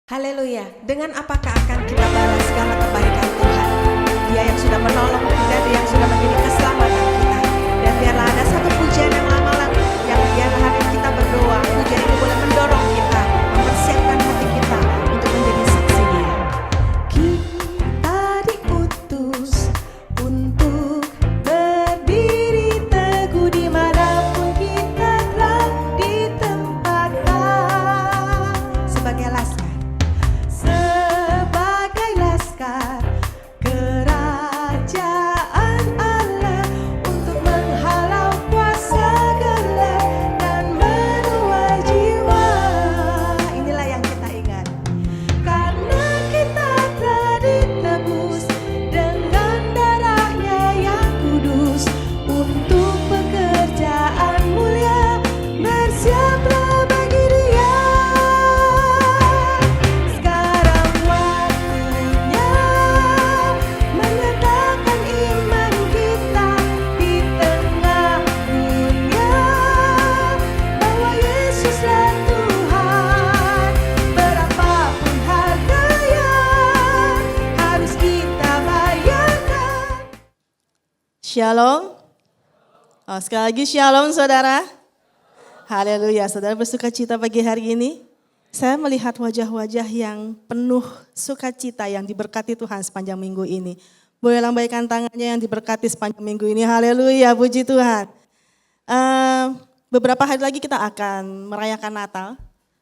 Haleluya. Dengan apakah akan kita balas segala kebaikan Tuhan? Dia yang sudah menolong kita, Dia yang sudah menjadi keselamatan kita. Dan biarlah ada satu pujian yang lama lagi, yang biarlah hari ini kita berdoa. Pujian ini boleh mendorong kita, mempersiapkan hati kita untuk menjadi saksi Dia. Kita diutus untuk berdiri teguh dimanapun kita telah ditempatkan sebagai laskar. Sebagai laskar kerajaan Allah untuk menghalau kuasa gelap dan menuai jiwa. Inilah yang kita ingat. Karena kita telah ditebus dengan darahnya yang kudus untuk pekerjaan mulia, bersiaplah bagi Dia. Sekarang waktunya menyatakan iman kita di tengah dunia, bahwa Yesuslah Tuhan. Berapapun harga yang harus kita bayarkan. Shalom. Sekali lagi shalom saudara. Haleluya, saudara bersuka cita pagi hari ini. Saya melihat wajah-wajah yang penuh sukacita yang diberkati Tuhan sepanjang minggu ini. Boleh lambaikan tangannya yang diberkati sepanjang minggu ini. Haleluya, puji Tuhan. Beberapa hari lagi kita akan merayakan Natal.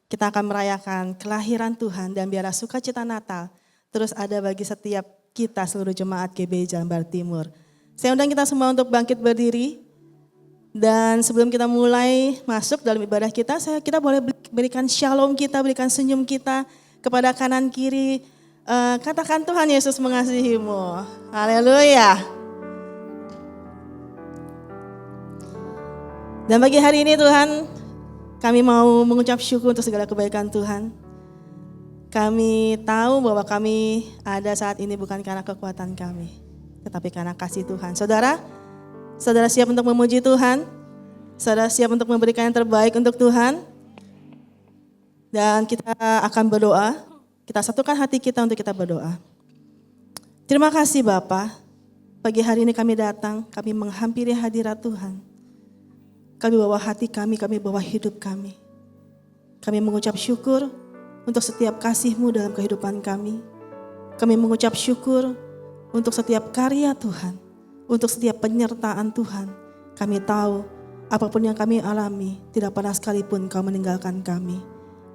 Kita akan merayakan kelahiran Tuhan dan biarlah sukacita Natal terus ada bagi setiap kita seluruh jemaat GBI Jambar Timur. Saya undang kita semua untuk bangkit berdiri. Dan sebelum kita mulai masuk dalam ibadah kita boleh berikan shalom kita, berikan senyum kita kepada kanan kiri. Katakan Tuhan Yesus mengasihimu. Haleluya. Dan bagi hari ini Tuhan, kami mau mengucap syukur untuk segala kebaikan Tuhan. Kami tahu bahwa kami ada saat ini bukan karena kekuatan kami, tetapi karena kasih Tuhan. Saudara siap untuk memuji Tuhan? Saudara siap untuk memberikan yang terbaik untuk Tuhan? Dan kita akan berdoa. Kita satukan hati kita untuk kita berdoa. Terima kasih Bapa. Pagi hari ini kami datang, kami menghampiri hadirat Tuhan. Kami bawa hati kami bawa hidup kami. Kami mengucap syukur untuk setiap kasih-Mu dalam kehidupan kami. Kami mengucap syukur untuk setiap karya Tuhan. Untuk setiap penyertaan Tuhan, kami tahu apapun yang kami alami, tidak pernah sekalipun Kau meninggalkan kami.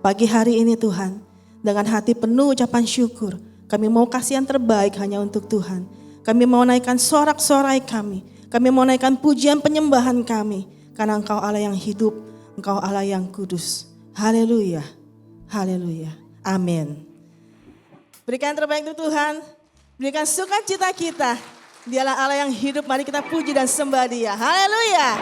Pagi hari ini Tuhan, dengan hati penuh ucapan syukur, kami mau kasih yang terbaik hanya untuk Tuhan. Kami mau naikkan sorak-sorai kami mau naikkan pujian penyembahan kami, karena Engkau Allah yang hidup, Engkau Allah yang kudus. Haleluya, haleluya, amin. Berikan yang terbaik untuk Tuhan, berikan sukacita kita. Dialah Allah yang hidup, mari kita puji dan sembah Dia. Haleluya.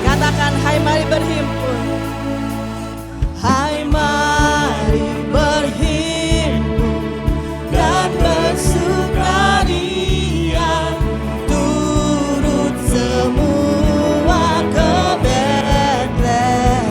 Katakan, hai mari berhimpun. Hai mari berhimpun dan bersukaria. Semua ke Bethlehem.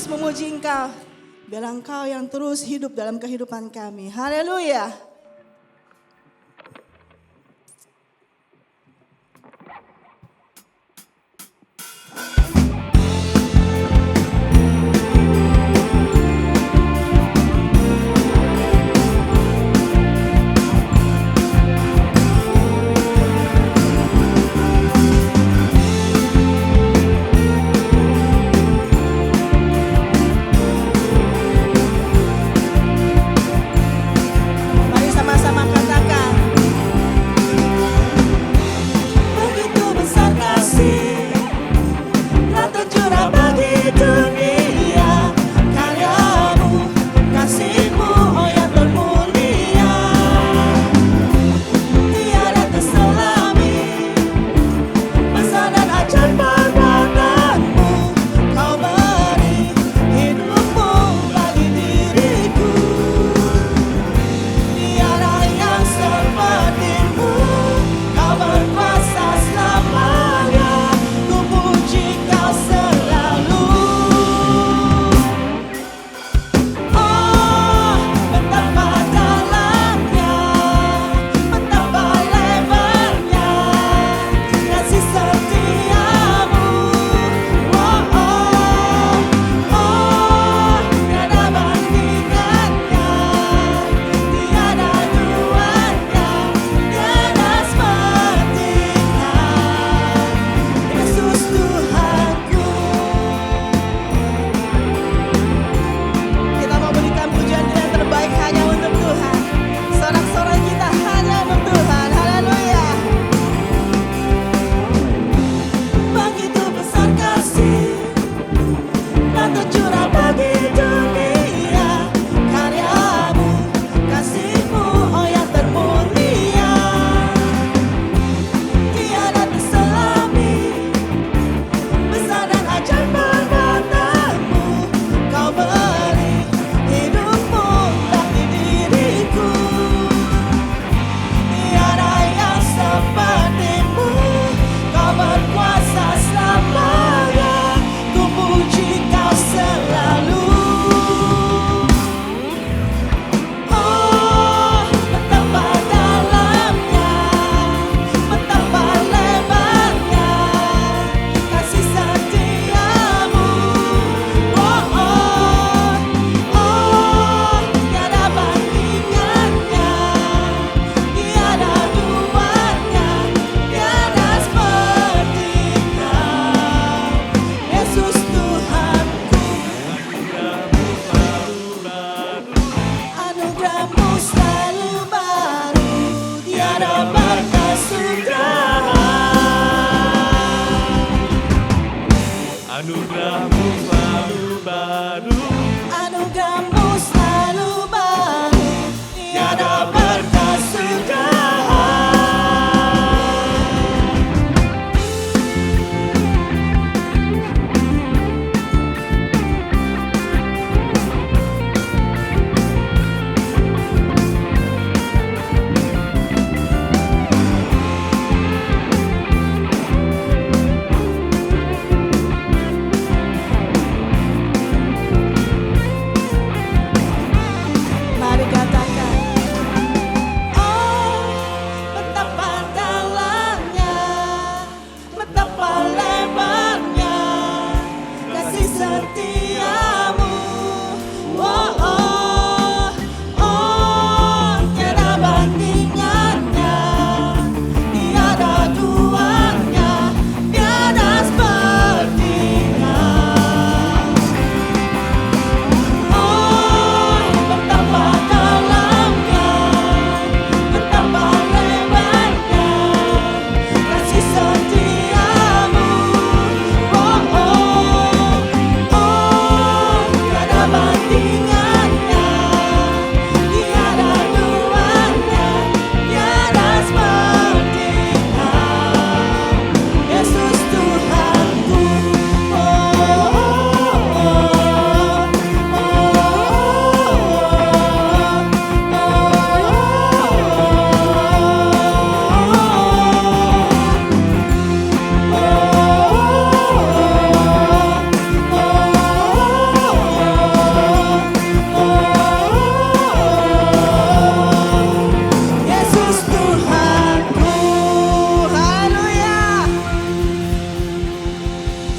terus memuji Engkau. Biarlah Engkau yang terus hidup dalam kehidupan kami. Haleluya. Mari sama-sama katakan. Begitu besar kasih telah tercurah bagi dunia, karyamu, kasihmu, oh yang termulia, tiada terselami, besar dan ajaib perbuatanmu, kau beri hidupmu bagi diriku. Tiada yang sepertimu, kau berkuasa selamanya, ku puji kau selalu. Oh, betapa dalamnya, betapa lebarnya kasih setiamu. Oh, oh, oh, tiada bandingannya, tiada duanya, tiada seperti Kau, Yesus Tuhanku. Kita mau berikan pujian yang terbaik hanya untuk Tuhan. Sorak-sorai kita hanya untuk Tuhan. Haleluya. Begitu besar kasih telah tercurah bagi dunia, karyamu, kasihmu, oh yang termulia, tiada terselami, besar dan ajaib perbuatanmu, kau beri hidupmu bagi diriku. Tiada yang sepertimu, kau berkuasa selamanya, ku puji kau selalu. Oh, betapa dalamnya, betapa lebarnya kasih setiamu. Oh, oh, oh, tiada bandingannya, tiada duanya, tiada seperti Kau, Yesus Tuhanku. Anugerahmu selalu baru, tiada batas Anugerahmu selalu baru, Anugerahmu selalu baru, tiada batas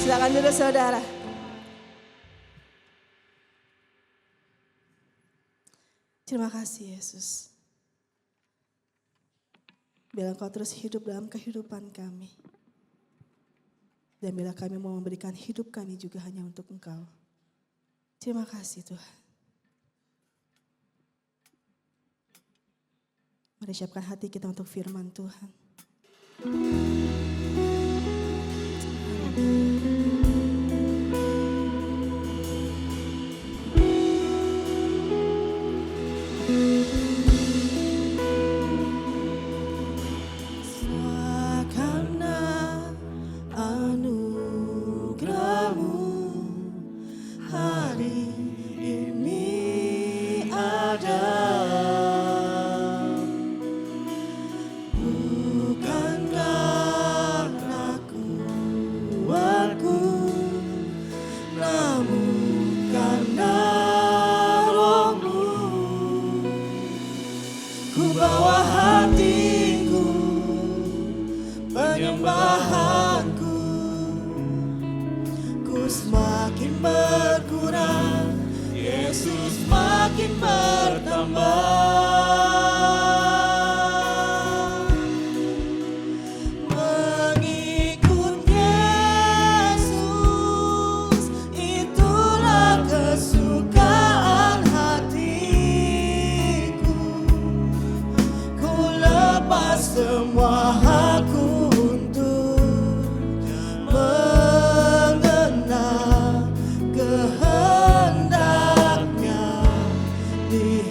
Silakan duduk saudara. Terima kasih Yesus. Biar Engkau terus hidup dalam kehidupan kami. Dan bila kami mau memberikan hidup kami juga hanya untuk Engkau. Terima kasih Tuhan. Mari siapkan hati kita untuk firman Tuhan. Karena anugerah-Mu hari ini ada. Bukan karena kuatku, namun karena Roh-Mu. Ku bawa hatiku, penyembahanku, ku semakin berkurang, Yesus makin bertambah. Mengikut Yesus, itulah kesukaan hatiku. Ku lepas semua hakku untuk mengenal kehendaknya di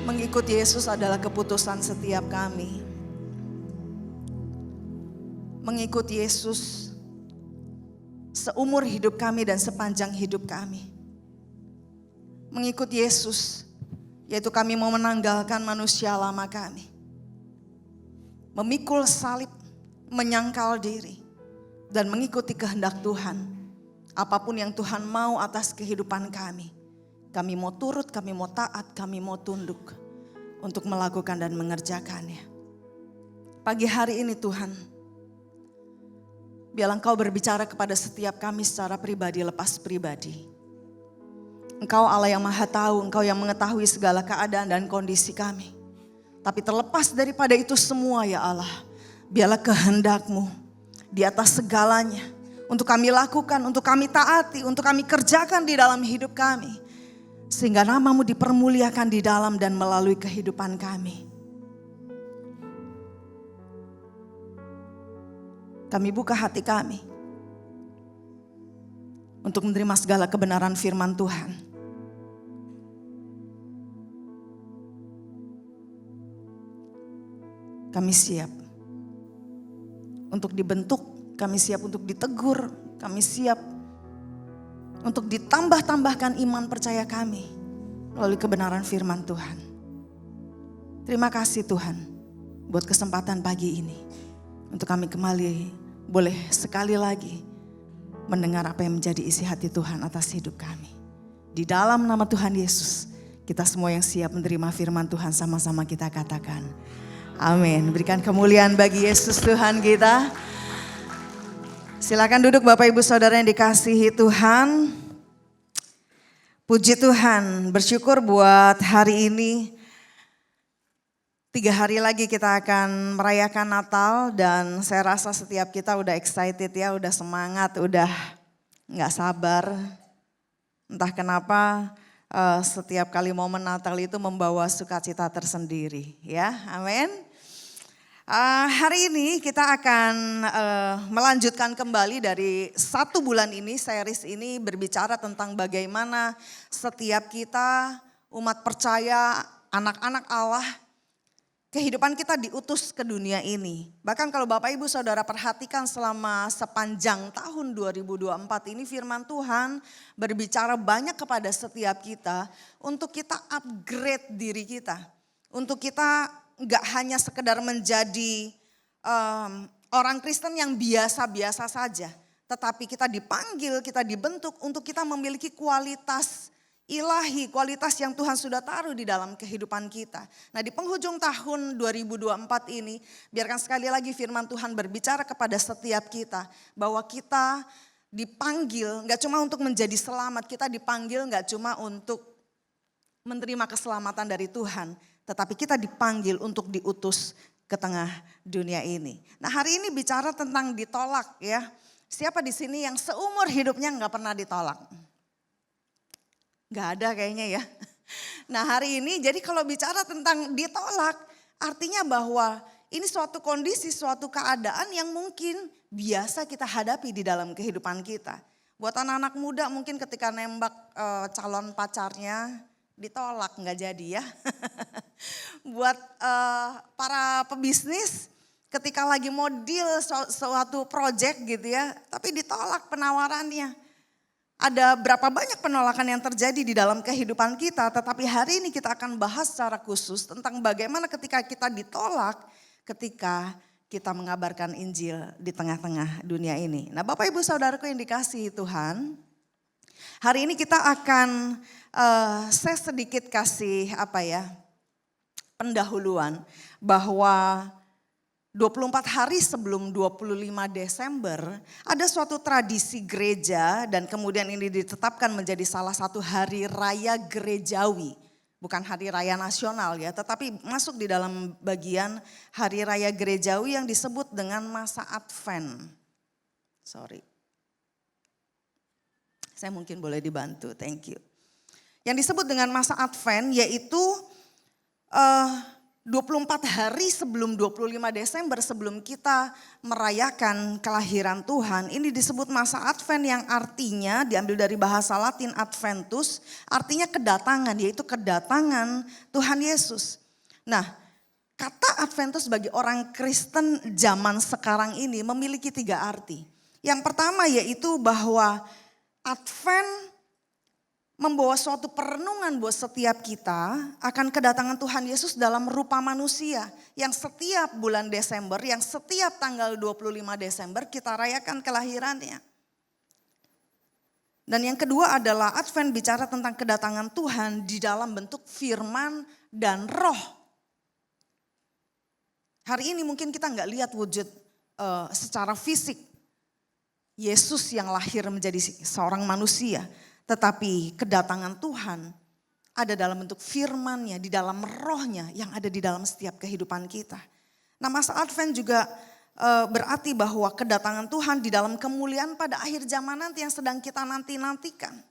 Mengikut Yesus adalah keputusan setiap kami. Mengikut Yesus seumur hidup kami dan sepanjang hidup kami. Mengikut Yesus, yaitu kami mau menanggalkan manusia lama kami. Memikul salib, menyangkal diri, dan mengikuti kehendak Tuhan. Apapun yang Tuhan mau atas kehidupan kami. Kami mau turut, kami mau taat, kami mau tunduk untuk melakukan dan mengerjakannya. Pagi hari ini Tuhan, biarlah Engkau berbicara kepada setiap kami secara pribadi lepas pribadi. Engkau Allah yang Maha Tahu, Engkau yang mengetahui segala keadaan dan kondisi kami. Tapi terlepas daripada itu semua ya Allah, biarlah kehendak-Mu di atas segalanya untuk kami lakukan, untuk kami taati, untuk kami kerjakan di dalam hidup kami. Sehingga nama-Mu dipermuliakan di dalam dan melalui kehidupan kami. Kami buka hati kami untuk menerima segala kebenaran firman Tuhan. Kami siap untuk dibentuk, kami siap untuk ditegur, kami siap untuk ditambah-tambahkan iman percaya kami melalui kebenaran firman Tuhan. Terima kasih Tuhan buat kesempatan pagi ini. Untuk kami kembali boleh sekali lagi mendengar apa yang menjadi isi hati Tuhan atas hidup kami. Di dalam nama Tuhan Yesus, kita semua yang siap menerima firman Tuhan sama-sama kita katakan amin. Berikan kemuliaan bagi Yesus Tuhan kita. Silakan duduk Bapak Ibu Saudara yang dikasihi Tuhan. Puji Tuhan, bersyukur buat hari ini. 3 hari lagi kita akan merayakan Natal dan saya rasa setiap kita udah excited ya, udah semangat, udah gak sabar. Entah kenapa setiap kali momen Natal itu membawa sukacita tersendiri ya, amin. Hari ini kita akan melanjutkan kembali dari 1 bulan ini, series ini berbicara tentang bagaimana setiap kita umat percaya, anak-anak Allah, kehidupan kita diutus ke dunia ini. Bahkan kalau Bapak Ibu Saudara perhatikan selama sepanjang tahun 2024 ini firman Tuhan berbicara banyak kepada setiap kita untuk kita upgrade diri kita. Untuk kita gak hanya sekedar menjadi orang Kristen yang biasa-biasa saja. Tetapi kita dipanggil, kita dibentuk untuk kita memiliki kualitas ilahi, kualitas yang Tuhan sudah taruh di dalam kehidupan kita. Nah di penghujung tahun 2024 ini, biarkan sekali lagi firman Tuhan berbicara kepada setiap kita. Bahwa kita dipanggil gak cuma untuk menjadi selamat, kita dipanggil gak cuma untuk menerima keselamatan dari Tuhan. Tetapi kita dipanggil untuk diutus ke tengah dunia ini. Nah hari ini bicara tentang ditolak ya. Siapa di sini yang seumur hidupnya gak pernah ditolak? Gak ada kayaknya ya. Nah hari ini jadi kalau bicara tentang ditolak artinya bahwa ini suatu kondisi, suatu keadaan yang mungkin biasa kita hadapi di dalam kehidupan kita. Buat anak-anak muda mungkin ketika nembak calon pacarnya ditolak gak jadi ya. Buat para pebisnis ketika lagi mau deal suatu project gitu ya tapi ditolak penawarannya. Ada berapa banyak penolakan yang terjadi di dalam kehidupan kita, tetapi hari ini kita akan bahas secara khusus tentang bagaimana ketika kita ditolak, ketika kita mengabarkan Injil di tengah-tengah dunia ini. Nah Bapak Ibu Saudaraku yang dikasihi Tuhan, hari ini kita akan, saya sedikit kasih pendahuluan bahwa 24 hari sebelum 25 Desember ada suatu tradisi gereja dan kemudian ini ditetapkan menjadi salah satu hari raya gerejawi. Bukan hari raya nasional ya, tetapi masuk di dalam bagian hari raya gerejawi yang disebut dengan masa Advent. Saya mungkin boleh dibantu, thank you. Yang disebut dengan masa Advent yaitu 24 hari sebelum 25 Desember sebelum kita merayakan kelahiran Tuhan, ini disebut masa Advent yang artinya diambil dari bahasa Latin Adventus, artinya kedatangan, yaitu kedatangan Tuhan Yesus. Nah, kata Adventus bagi orang Kristen zaman sekarang ini memiliki 3 arti. Yang pertama yaitu bahwa Advent membawa suatu perenungan buat setiap kita akan kedatangan Tuhan Yesus dalam rupa manusia. Yang setiap bulan Desember, yang setiap tanggal 25 Desember kita rayakan kelahirannya. Dan yang kedua adalah Advent bicara tentang kedatangan Tuhan di dalam bentuk firman dan roh. Hari ini mungkin kita nggak lihat wujud secara fisik Yesus yang lahir menjadi seorang manusia. Tetapi kedatangan Tuhan ada dalam bentuk firman-Nya, di dalam roh-Nya yang ada di dalam setiap kehidupan kita. Nah, masa Advent juga berarti bahwa kedatangan Tuhan di dalam kemuliaan pada akhir zaman nanti yang sedang kita nantikan.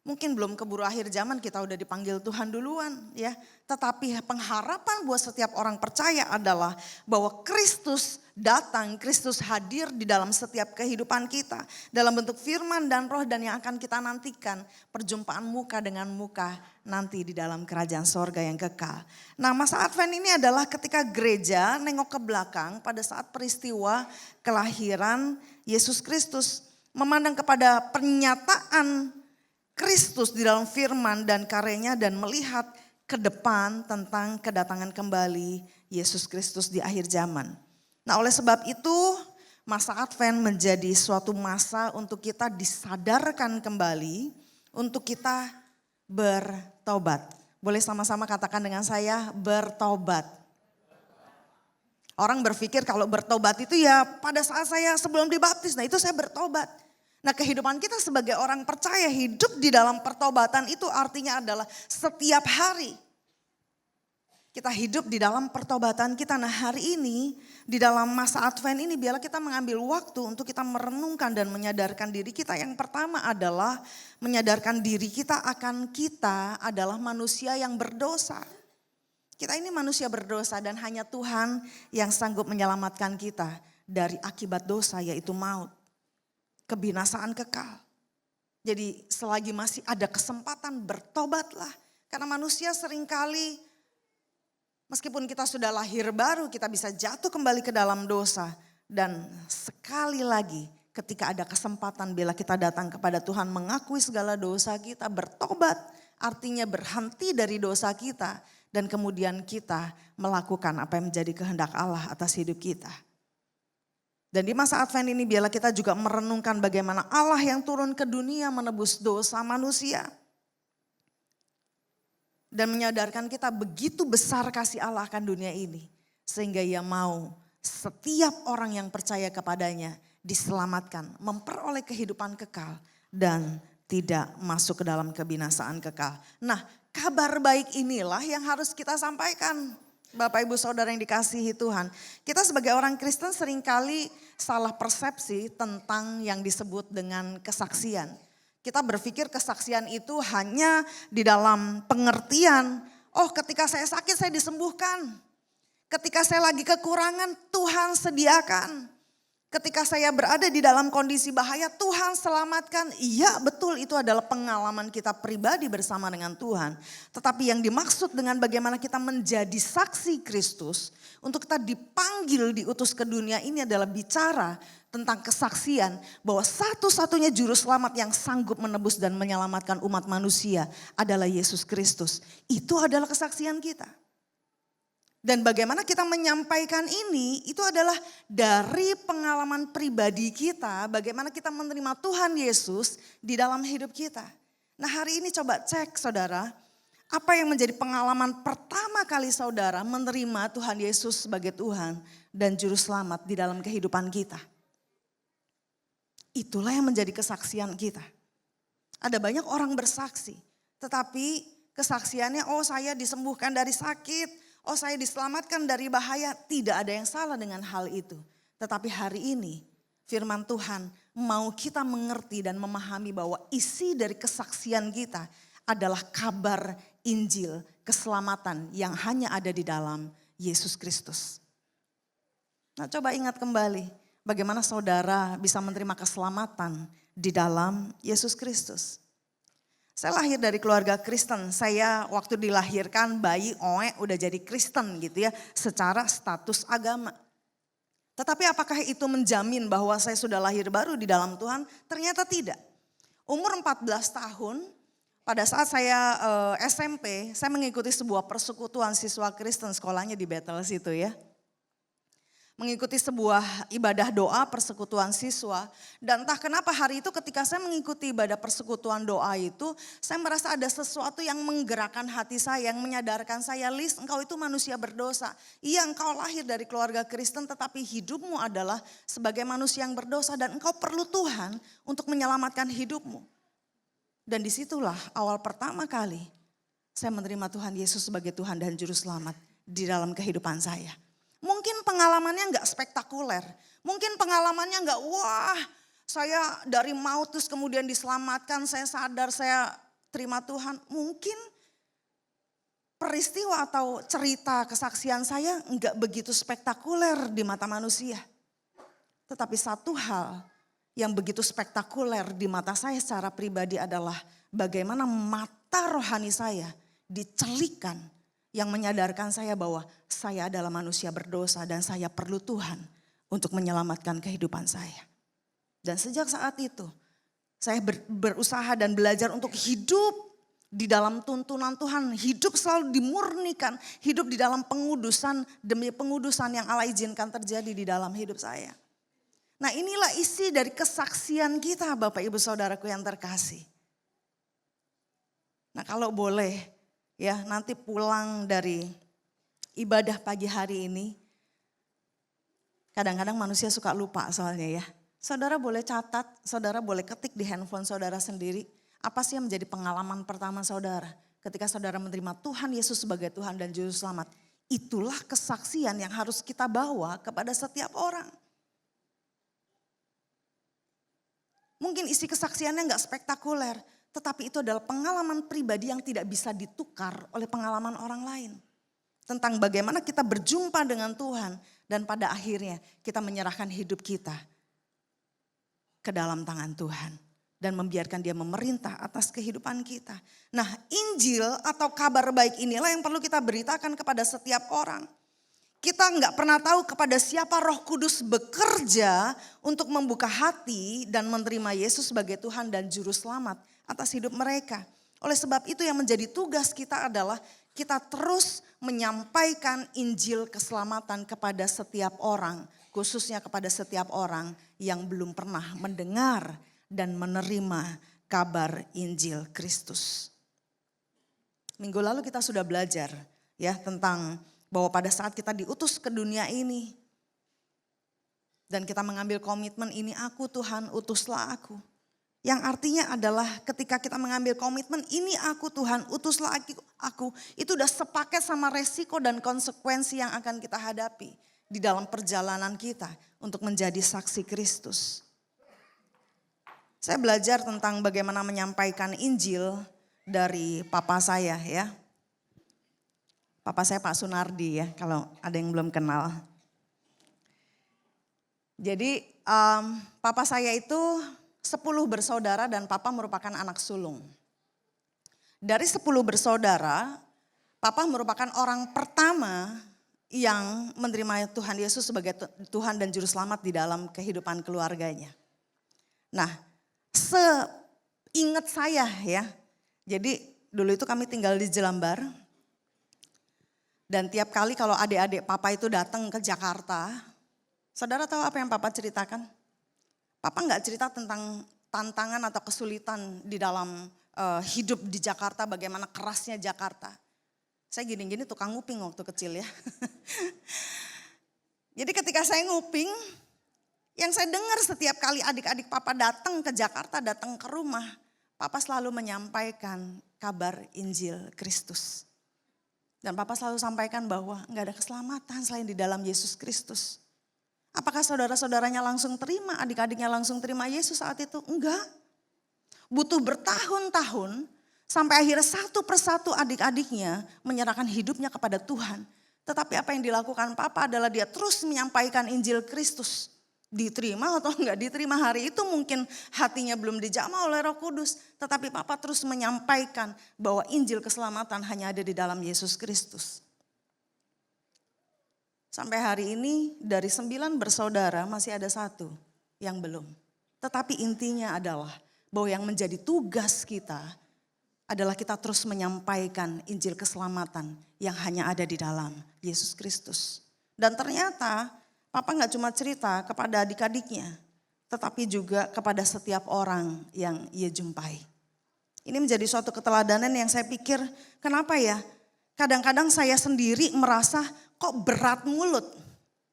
Mungkin belum keburu akhir zaman kita udah dipanggil Tuhan duluan ya. Tetapi pengharapan buat setiap orang percaya adalah bahwa Kristus datang, Kristus hadir di dalam setiap kehidupan kita. Dalam bentuk firman dan roh dan yang akan kita nantikan perjumpaan muka dengan muka nanti di dalam kerajaan sorga yang kekal. Nah, masa Advent ini adalah ketika gereja nengok ke belakang pada saat peristiwa kelahiran Yesus Kristus. Memandang kepada pernyataan Kristus di dalam firman dan karyanya dan melihat ke depan tentang kedatangan kembali Yesus Kristus di akhir zaman. Nah, oleh sebab itu masa Advent menjadi suatu masa untuk kita disadarkan kembali, untuk kita bertobat. Boleh sama-sama katakan dengan saya, bertobat. Orang berpikir kalau bertobat itu ya pada saat saya sebelum dibaptis, nah itu saya bertobat. Nah, kehidupan kita sebagai orang percaya hidup di dalam pertobatan itu artinya adalah setiap hari kita hidup di dalam pertobatan kita. Nah, hari ini di dalam masa Advent ini biarlah kita mengambil waktu untuk kita merenungkan dan menyadarkan diri kita. Yang pertama adalah menyadarkan diri kita akan kita adalah manusia yang berdosa. Kita ini manusia berdosa dan hanya Tuhan yang sanggup menyelamatkan kita dari akibat dosa yaitu maut. Kebinasaan kekal. Jadi selagi masih ada kesempatan bertobatlah. Karena manusia seringkali meskipun kita sudah lahir baru kita bisa jatuh kembali ke dalam dosa. Dan sekali lagi ketika ada kesempatan bila kita datang kepada Tuhan mengakui segala dosa kita, bertobat artinya berhenti dari dosa kita. Dan kemudian kita melakukan apa yang menjadi kehendak Allah atas hidup kita. Dan di masa Advent ini biarlah kita juga merenungkan bagaimana Allah yang turun ke dunia menebus dosa manusia. Dan menyadarkan kita begitu besar kasih Allah akan dunia ini. Sehingga Ia mau setiap orang yang percaya kepadanya diselamatkan, memperoleh kehidupan kekal dan tidak masuk ke dalam kebinasaan kekal. Nah, kabar baik inilah yang harus kita sampaikan. Bapak Ibu Saudara yang dikasihi Tuhan. Kita sebagai orang Kristen seringkali salah persepsi tentang yang disebut dengan kesaksian. Kita berpikir kesaksian itu hanya di dalam pengertian, oh ketika saya sakit saya disembuhkan. Ketika saya lagi kekurangan Tuhan sediakan. Ketika saya berada di dalam kondisi bahaya Tuhan selamatkan. Iya betul itu adalah pengalaman kita pribadi bersama dengan Tuhan. Tetapi yang dimaksud dengan bagaimana kita menjadi saksi Kristus. Untuk kita dipanggil diutus ke dunia ini adalah bicara tentang kesaksian. Bahwa satu-satunya juru selamat yang sanggup menebus dan menyelamatkan umat manusia adalah Yesus Kristus. Itu adalah kesaksian kita. Dan bagaimana kita menyampaikan ini itu adalah dari pengalaman pribadi kita. Bagaimana kita menerima Tuhan Yesus di dalam hidup kita. Nah hari ini coba cek saudara. Apa yang menjadi pengalaman pertama kali saudara menerima Tuhan Yesus sebagai Tuhan dan Juru Selamat di dalam kehidupan kita. Itulah yang menjadi kesaksian kita. Ada banyak orang bersaksi. Tetapi kesaksiannya oh saya disembuhkan dari sakit. Oh saya diselamatkan dari bahaya, tidak ada yang salah dengan hal itu. Tetapi hari ini firman Tuhan mau kita mengerti dan memahami bahwa isi dari kesaksian kita adalah kabar Injil keselamatan yang hanya ada di dalam Yesus Kristus. Nah, coba ingat kembali bagaimana saudara bisa menerima keselamatan di dalam Yesus Kristus. Saya lahir dari keluarga Kristen. Saya waktu dilahirkan bayi udah jadi Kristen gitu ya, secara status agama. Tetapi apakah itu menjamin bahwa saya sudah lahir baru di dalam Tuhan? Ternyata tidak. Umur 14 tahun, pada saat saya SMP, saya mengikuti sebuah persekutuan siswa Kristen, sekolahnya di Bethel situ ya. Mengikuti sebuah ibadah doa persekutuan siswa. Dan entah kenapa hari itu ketika saya mengikuti ibadah persekutuan doa itu, saya merasa ada sesuatu yang menggerakkan hati saya, yang menyadarkan saya, Lis, engkau itu manusia berdosa. Iya, engkau lahir dari keluarga Kristen tetapi hidupmu adalah sebagai manusia yang berdosa dan engkau perlu Tuhan untuk menyelamatkan hidupmu. Dan disitulah awal pertama kali saya menerima Tuhan Yesus sebagai Tuhan dan Juru Selamat di dalam kehidupan saya. Mungkin pengalamannya enggak spektakuler. Mungkin pengalamannya enggak, wah saya dari maut terus kemudian diselamatkan, saya sadar, saya terima Tuhan. Mungkin peristiwa atau cerita kesaksian saya enggak begitu spektakuler di mata manusia. Tetapi satu hal yang begitu spektakuler di mata saya secara pribadi adalah bagaimana mata rohani saya dicelikan, yang menyadarkan saya bahwa saya adalah manusia berdosa dan saya perlu Tuhan untuk menyelamatkan kehidupan saya. Dan sejak saat itu saya berusaha dan belajar untuk hidup di dalam tuntunan Tuhan. Hidup selalu dimurnikan, hidup di dalam pengudusan demi pengudusan yang Allah izinkan terjadi di dalam hidup saya. Nah, inilah isi dari kesaksian kita Bapak Ibu Saudaraku yang terkasih. Nah, kalau boleh ya, nanti pulang dari ibadah pagi hari ini, kadang-kadang manusia suka lupa soalnya ya. Saudara boleh catat, saudara boleh ketik di handphone saudara sendiri. Apa sih yang menjadi pengalaman pertama saudara ketika saudara menerima Tuhan Yesus sebagai Tuhan dan Juru Selamat. Itulah kesaksian yang harus kita bawa kepada setiap orang. Mungkin isi kesaksiannya enggak spektakuler. Tetapi itu adalah pengalaman pribadi yang tidak bisa ditukar oleh pengalaman orang lain. Tentang bagaimana kita berjumpa dengan Tuhan dan pada akhirnya kita menyerahkan hidup kita ke dalam tangan Tuhan. Dan membiarkan dia memerintah atas kehidupan kita. Nah, Injil atau kabar baik inilah yang perlu kita beritakan kepada setiap orang. Kita nggak pernah tahu kepada siapa Roh Kudus bekerja untuk membuka hati dan menerima Yesus sebagai Tuhan dan Juru Selamat atas hidup mereka. Oleh sebab itu yang menjadi tugas kita adalah kita terus menyampaikan Injil keselamatan kepada setiap orang. Khususnya kepada setiap orang yang belum pernah mendengar dan menerima kabar Injil Kristus. Minggu lalu kita sudah belajar ya tentang bahwa pada saat kita diutus ke dunia ini dan kita mengambil komitmen, ini aku Tuhan, utuslah aku. Yang artinya adalah ketika kita mengambil komitmen, ini aku Tuhan, utuslah aku. Itu udah sepaket sama resiko dan konsekuensi yang akan kita hadapi di dalam perjalanan kita untuk menjadi saksi Kristus. Saya belajar tentang bagaimana menyampaikan Injil dari papa saya ya. Papa saya Pak Sunardi ya, kalau ada yang belum kenal. Jadi papa saya itu 10 bersaudara dan papa merupakan anak sulung. Dari 10 bersaudara, papa merupakan orang pertama yang menerima Tuhan Yesus sebagai Tuhan dan Juru Selamat di dalam kehidupan keluarganya. Nah, seingat saya ya, jadi dulu itu kami tinggal di Jelambar. Dan tiap kali kalau adik-adik papa itu datang ke Jakarta, saudara tahu apa yang papa ceritakan? Papa nggak cerita tentang tantangan atau kesulitan di dalam hidup di Jakarta, bagaimana kerasnya Jakarta. Saya gini-gini tukang nguping waktu kecil ya. Jadi ketika saya nguping, yang saya dengar setiap kali adik-adik papa datang ke Jakarta, datang ke rumah, papa selalu menyampaikan kabar Injil Kristus. Dan papa selalu sampaikan bahwa enggak ada keselamatan selain di dalam Yesus Kristus. Apakah saudara-saudaranya langsung terima, adik-adiknya langsung terima Yesus saat itu? Enggak. Butuh bertahun-tahun Sampai akhirnya satu persatu adik-adiknya menyerahkan hidupnya kepada Tuhan. Tetapi apa yang dilakukan Papa adalah dia terus menyampaikan Injil Kristus. Diterima atau enggak diterima hari itu mungkin hatinya belum dijamah oleh Roh Kudus. Tetapi Papa terus menyampaikan bahwa Injil keselamatan hanya ada di dalam Yesus Kristus. Sampai hari ini dari 9 bersaudara masih ada 1 yang belum. Tetapi intinya adalah bahwa yang menjadi tugas kita adalah kita terus menyampaikan Injil keselamatan yang hanya ada di dalam Yesus Kristus. Dan ternyata Papa gak cuma cerita kepada adik-adiknya, tetapi juga kepada setiap orang yang ia jumpai. Ini menjadi suatu keteladanan yang saya pikir, kenapa ya? Kadang-kadang saya sendiri merasa kok berat mulut.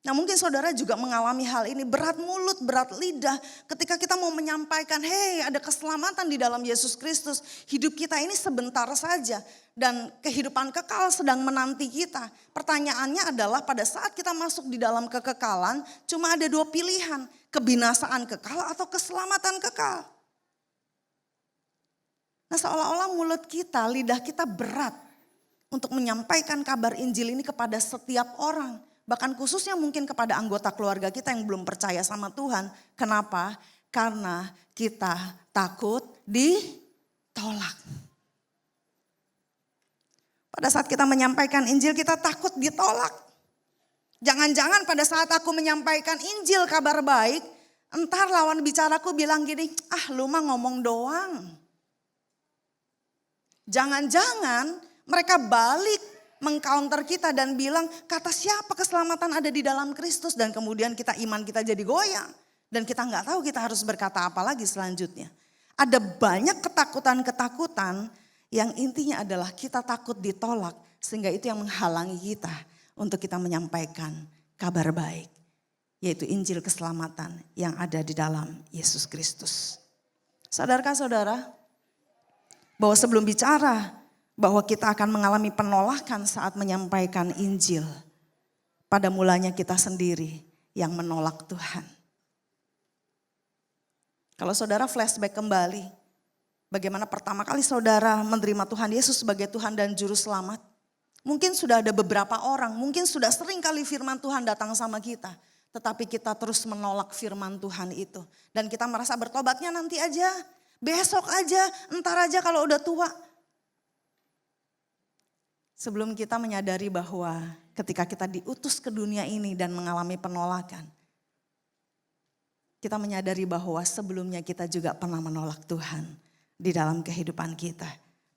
Nah mungkin saudara juga mengalami hal ini, berat mulut, berat lidah. Ketika kita mau menyampaikan, hey ada keselamatan di dalam Yesus Kristus. Hidup kita ini sebentar saja dan kehidupan kekal sedang menanti kita. Pertanyaannya adalah pada saat kita masuk di dalam kekekalan, cuma ada 2 pilihan. Kebinasaan kekal atau keselamatan kekal. Nah seolah-olah mulut kita, lidah kita berat untuk menyampaikan kabar Injil ini kepada setiap orang. Bahkan khususnya mungkin kepada anggota keluarga kita yang belum percaya sama Tuhan. Kenapa? Karena kita takut ditolak. Pada saat kita menyampaikan Injil kita takut ditolak. Jangan-jangan pada saat aku menyampaikan Injil kabar baik, entar lawan bicaraku bilang gini, lu mah ngomong doang. Jangan-jangan mereka balik mengcounter kita dan bilang kata siapa keselamatan ada di dalam Kristus. Dan kemudian iman kita jadi goyang. Dan kita nggak tahu kita harus berkata apa lagi selanjutnya. Ada banyak ketakutan-ketakutan yang intinya adalah kita takut ditolak. Sehingga itu yang menghalangi kita untuk kita menyampaikan kabar baik. Yaitu Injil keselamatan yang ada di dalam Yesus Kristus. Sadarkah saudara bahwa sebelum bicara bahwa kita akan mengalami penolakan saat menyampaikan Injil. Pada mulanya kita sendiri yang menolak Tuhan. Kalau saudara flashback kembali, bagaimana pertama kali saudara menerima Tuhan Yesus sebagai Tuhan dan Juru Selamat. Mungkin sudah ada beberapa orang, mungkin sudah sering kali firman Tuhan datang sama kita. Tetapi kita terus menolak firman Tuhan itu. Dan kita merasa bertobatnya nanti aja, besok aja, entar aja kalau udah tua. Sebelum kita menyadari bahwa ketika kita diutus ke dunia ini dan mengalami penolakan. Kita menyadari bahwa sebelumnya kita juga pernah menolak Tuhan di dalam kehidupan kita.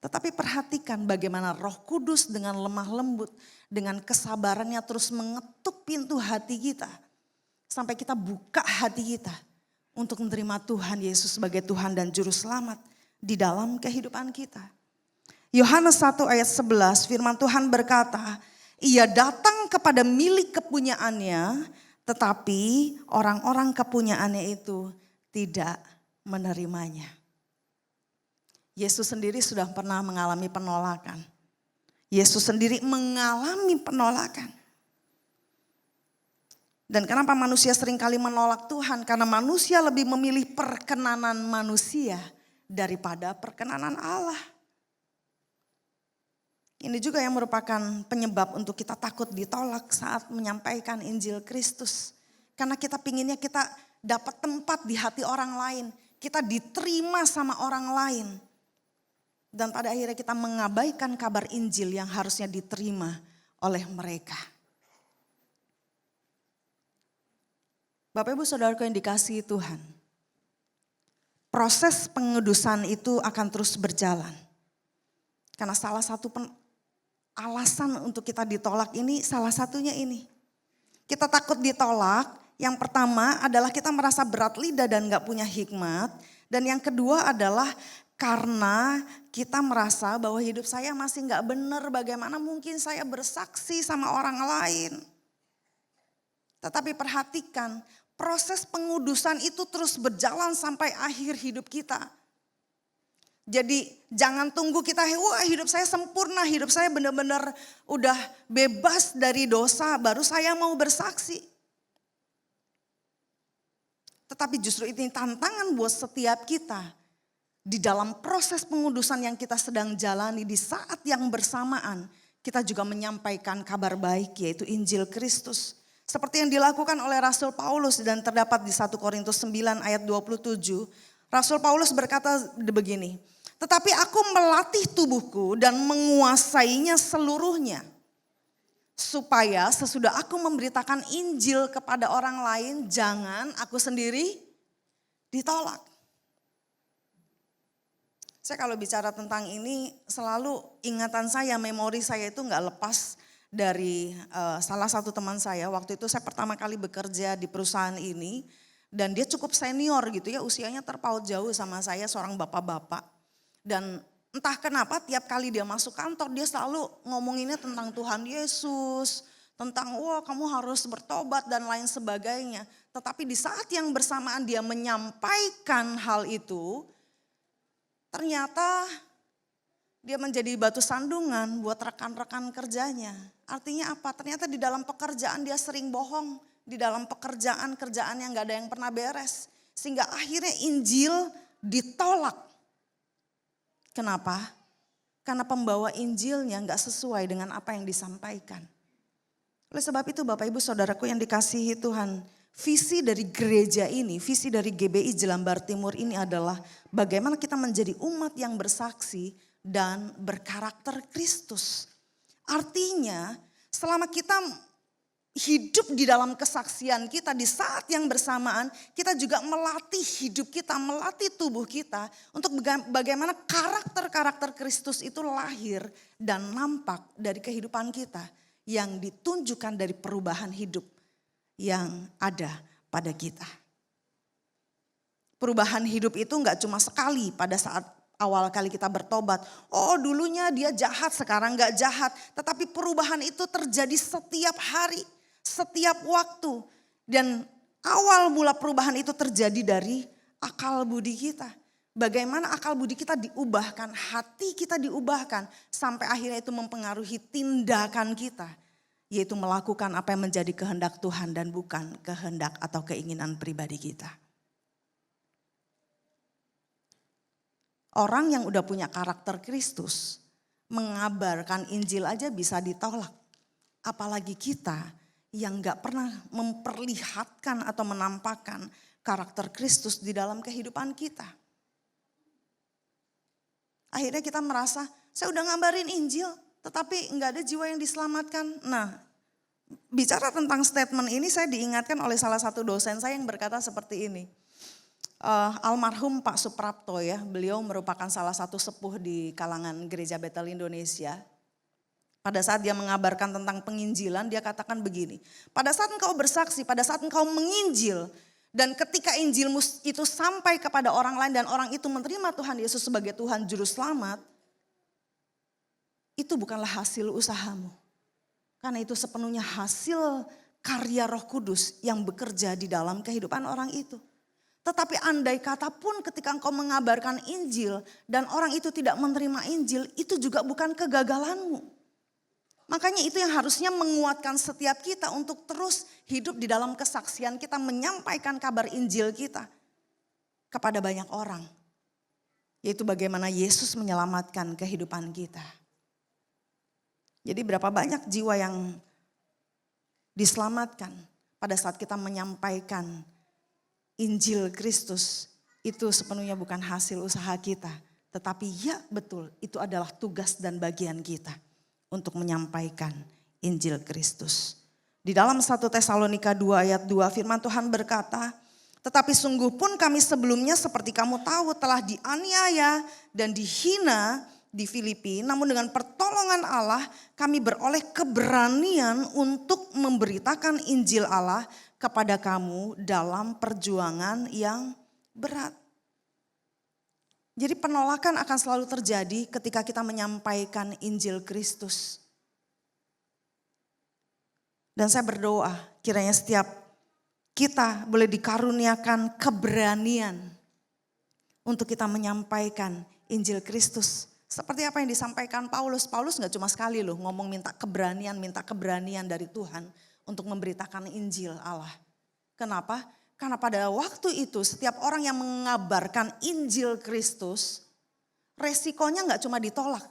Tetapi perhatikan bagaimana Roh Kudus dengan lemah lembut, dengan kesabarannya terus mengetuk pintu hati kita. Sampai kita buka hati kita untuk menerima Tuhan Yesus sebagai Tuhan dan Juru Selamat di dalam kehidupan kita. Yohanes 1 ayat 11 firman Tuhan berkata, ia datang kepada milik kepunyaannya, tetapi orang-orang kepunyaannya itu tidak menerimanya. Yesus sendiri sudah pernah mengalami penolakan. Yesus sendiri mengalami penolakan. Dan kenapa manusia seringkali menolak Tuhan? Karena manusia lebih memilih perkenanan manusia daripada perkenanan Allah. Ini juga yang merupakan penyebab untuk kita takut ditolak saat menyampaikan Injil Kristus. Karena kita pinginnya kita dapat tempat di hati orang lain. Kita diterima sama orang lain. Dan pada akhirnya kita mengabaikan kabar Injil yang harusnya diterima oleh mereka. Bapak Ibu Saudaraku yang dikasihi Tuhan. Proses pengudusan itu akan terus berjalan. Karena salah satu alasan untuk kita ditolak ini salah satunya ini. Kita takut ditolak, yang pertama adalah kita merasa berat lidah dan gak punya hikmat. Dan yang kedua adalah karena kita merasa bahwa hidup saya masih gak benar, bagaimana mungkin saya bersaksi sama orang lain. Tetapi perhatikan, proses pengudusan itu terus berjalan sampai akhir hidup kita. Jadi jangan tunggu kita, wah hidup saya sempurna, hidup saya benar-benar udah bebas dari dosa, baru saya mau bersaksi. Tetapi justru ini tantangan buat setiap kita. di dalam proses pengudusan yang kita sedang jalani, di saat yang bersamaan kita juga menyampaikan kabar baik, yaitu Injil Kristus. Seperti yang dilakukan oleh Rasul Paulus dan terdapat di 1 Korintus 9 ayat 27. Rasul Paulus berkata begini, tetapi aku melatih tubuhku dan menguasainya seluruhnya. Supaya sesudah aku memberitakan Injil kepada orang lain, jangan aku sendiri ditolak. Saya kalau bicara tentang ini selalu ingatan saya, memori saya itu nggak lepas dari salah satu teman saya. Waktu itu saya pertama kali bekerja di perusahaan ini dan dia cukup senior gitu ya, usianya terpaut jauh sama saya, seorang bapak-bapak. Dan entah kenapa tiap kali dia masuk kantor dia selalu ngomonginnya tentang Tuhan Yesus, tentang wah kamu harus bertobat dan lain sebagainya. Tetapi di saat yang bersamaan dia menyampaikan hal itu, ternyata dia menjadi batu sandungan buat rekan-rekan kerjanya. Artinya apa? Ternyata di dalam pekerjaan dia sering bohong. Di dalam kerjaan yang gak ada yang pernah beres. Sehingga akhirnya Injil ditolak. Kenapa? Karena pembawa Injilnya gak sesuai dengan apa yang disampaikan. Oleh sebab itu Bapak Ibu Saudaraku yang dikasihi Tuhan, visi dari gereja ini, visi dari GBI Jelambar Timur ini adalah bagaimana kita menjadi umat yang bersaksi dan berkarakter Kristus. Artinya selama kita hidup di dalam kesaksian kita, di saat yang bersamaan kita juga melatih hidup kita, melatih tubuh kita untuk bagaimana karakter-karakter Kristus itu lahir dan nampak dari kehidupan kita yang ditunjukkan dari perubahan hidup yang ada pada kita. Perubahan hidup itu enggak cuma sekali pada saat awal kali kita bertobat. Oh dulunya dia jahat, sekarang enggak jahat. Tetapi perubahan itu terjadi setiap hari, setiap waktu. Dan awal mula perubahan itu terjadi dari akal budi kita. Bagaimana akal budi kita diubahkan, hati kita diubahkan. Sampai akhirnya itu mempengaruhi tindakan kita. Yaitu melakukan apa yang menjadi kehendak Tuhan dan bukan kehendak atau keinginan pribadi kita. Orang yang udah punya karakter Kristus, mengabarkan Injil aja bisa ditolak. Apalagi kita yang gak pernah memperlihatkan atau menampakkan karakter Kristus di dalam kehidupan kita. Akhirnya kita merasa, saya udah ngabarin Injil, tetapi gak ada jiwa yang diselamatkan. Nah, bicara tentang statement ini saya diingatkan oleh salah satu dosen saya yang berkata seperti ini. Almarhum Pak Suprapto ya, beliau merupakan salah satu sepuh di kalangan Gereja Betel Indonesia. Pada saat dia mengabarkan tentang penginjilan, dia katakan begini. Pada saat engkau bersaksi, pada saat engkau menginjil, dan ketika Injilmu itu sampai kepada orang lain dan orang itu menerima Tuhan Yesus sebagai Tuhan Juru Selamat, itu bukanlah hasil usahamu. Karena itu sepenuhnya hasil karya Roh Kudus yang bekerja di dalam kehidupan orang itu. Tetapi andai kata pun ketika engkau mengabarkan Injil dan orang itu tidak menerima Injil, itu juga bukan kegagalanmu. Makanya itu yang harusnya menguatkan setiap kita untuk terus hidup di dalam kesaksian kita, menyampaikan kabar Injil kita kepada banyak orang. Yaitu bagaimana Yesus menyelamatkan kehidupan kita. Jadi berapa banyak jiwa yang diselamatkan pada saat kita menyampaikan Injil Kristus, itu sepenuhnya bukan hasil usaha kita. Tetapi ya betul, itu adalah tugas dan bagian kita untuk menyampaikan Injil Kristus. Di dalam 1 Tesalonika 2 ayat 2 firman Tuhan berkata, tetapi sungguh pun kami sebelumnya seperti kamu tahu telah dianiaya dan dihina di Filipi. Namun dengan pertolongan Allah kami beroleh keberanian untuk memberitakan Injil Allah kepada kamu dalam perjuangan yang berat. Jadi penolakan akan selalu terjadi ketika kita menyampaikan Injil Kristus. Dan saya berdoa kiranya setiap kita boleh dikaruniakan keberanian untuk kita menyampaikan Injil Kristus. Seperti apa yang disampaikan Paulus. Paulus gak cuma sekali loh ngomong minta keberanian dari Tuhan untuk memberitakan Injil Allah. Kenapa? Karena pada waktu itu setiap orang yang mengabarkan Injil Kristus, resikonya nggak cuma ditolak,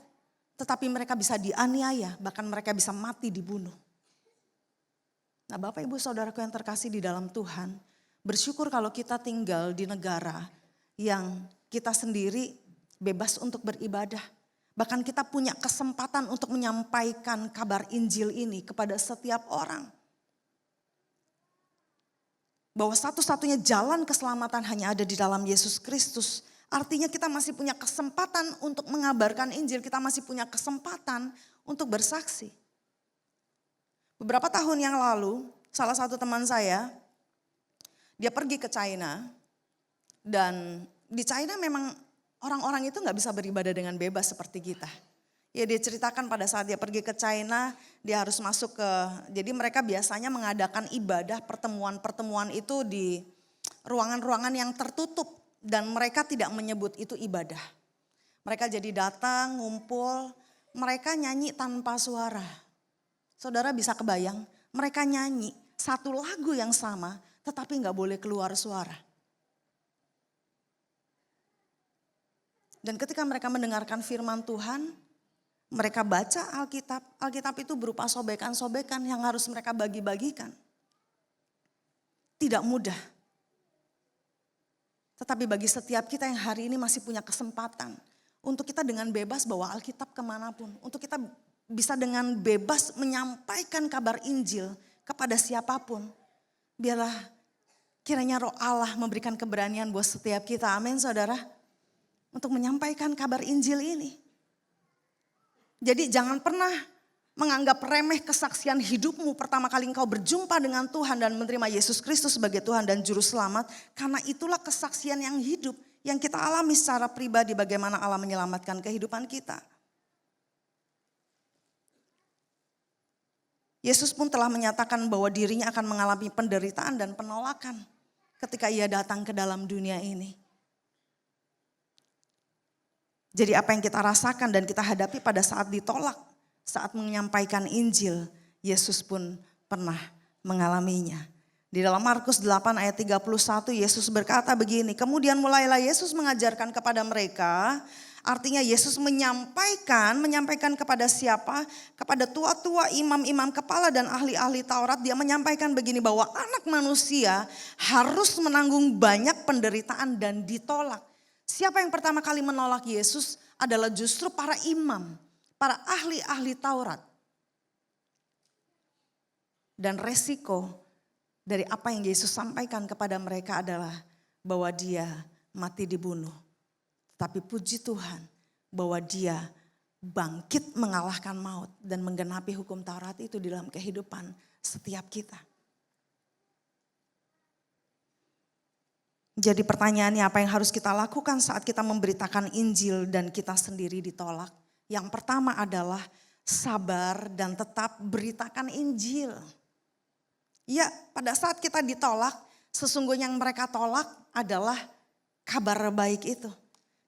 tetapi mereka bisa dianiaya, bahkan mereka bisa mati dibunuh. Nah Bapak Ibu Saudaraku yang terkasih di dalam Tuhan, bersyukur kalau kita tinggal di negara yang kita sendiri bebas untuk beribadah. Bahkan kita punya kesempatan untuk menyampaikan kabar Injil ini kepada setiap orang. Bahwa satu-satunya jalan keselamatan hanya ada di dalam Yesus Kristus. Artinya kita masih punya kesempatan untuk mengabarkan Injil, kita masih punya kesempatan untuk bersaksi. Beberapa tahun yang lalu, salah satu teman saya, dia pergi ke China. Dan di China memang orang-orang itu gak bisa beribadah dengan bebas seperti kita. Ya dia ceritakan pada saat dia pergi ke China, dia harus masuk ke, jadi mereka biasanya mengadakan ibadah pertemuan-pertemuan itu di ruangan-ruangan yang tertutup. Dan mereka tidak menyebut itu ibadah. Mereka jadi datang, ngumpul, mereka nyanyi tanpa suara. Saudara bisa kebayang, mereka nyanyi satu lagu yang sama tetapi gak boleh keluar suara. Dan ketika mereka mendengarkan firman Tuhan, mereka baca Alkitab. Alkitab itu berupa sobekan-sobekan yang harus mereka bagi-bagikan. Tidak mudah. Tetapi bagi setiap kita yang hari ini masih punya kesempatan untuk kita dengan bebas bawa Alkitab kemanapun. Untuk kita bisa dengan bebas menyampaikan kabar Injil kepada siapapun. Biarlah kiranya Roh Allah memberikan keberanian buat setiap kita. Amin saudara. Untuk menyampaikan kabar Injil ini. Jadi jangan pernah menganggap remeh kesaksian hidupmu pertama kali engkau berjumpa dengan Tuhan dan menerima Yesus Kristus sebagai Tuhan dan Juru Selamat. Karena itulah kesaksian yang hidup yang kita alami secara pribadi bagaimana Allah menyelamatkan kehidupan kita. Yesus pun telah menyatakan bahwa dirinya akan mengalami penderitaan dan penolakan ketika ia datang ke dalam dunia ini. Jadi apa yang kita rasakan dan kita hadapi pada saat ditolak, saat menyampaikan Injil, Yesus pun pernah mengalaminya. Di dalam Markus 8 ayat 31 Yesus berkata begini, kemudian mulailah Yesus mengajarkan kepada mereka, artinya Yesus menyampaikan kepada siapa? Kepada tua-tua, imam-imam kepala dan ahli-ahli Taurat. Dia menyampaikan begini bahwa anak manusia harus menanggung banyak penderitaan dan ditolak. Siapa yang pertama kali menolak Yesus adalah justru para imam, para ahli-ahli Taurat. Dan resiko dari apa yang Yesus sampaikan kepada mereka adalah bahwa dia mati dibunuh. Tapi puji Tuhan bahwa dia bangkit mengalahkan maut dan menggenapi hukum Taurat itu di dalam kehidupan setiap kita. Jadi pertanyaannya apa yang harus kita lakukan saat kita memberitakan Injil dan kita sendiri ditolak? Yang pertama adalah sabar dan tetap beritakan Injil. Ya, pada saat kita ditolak, sesungguhnya yang mereka tolak adalah kabar baik itu.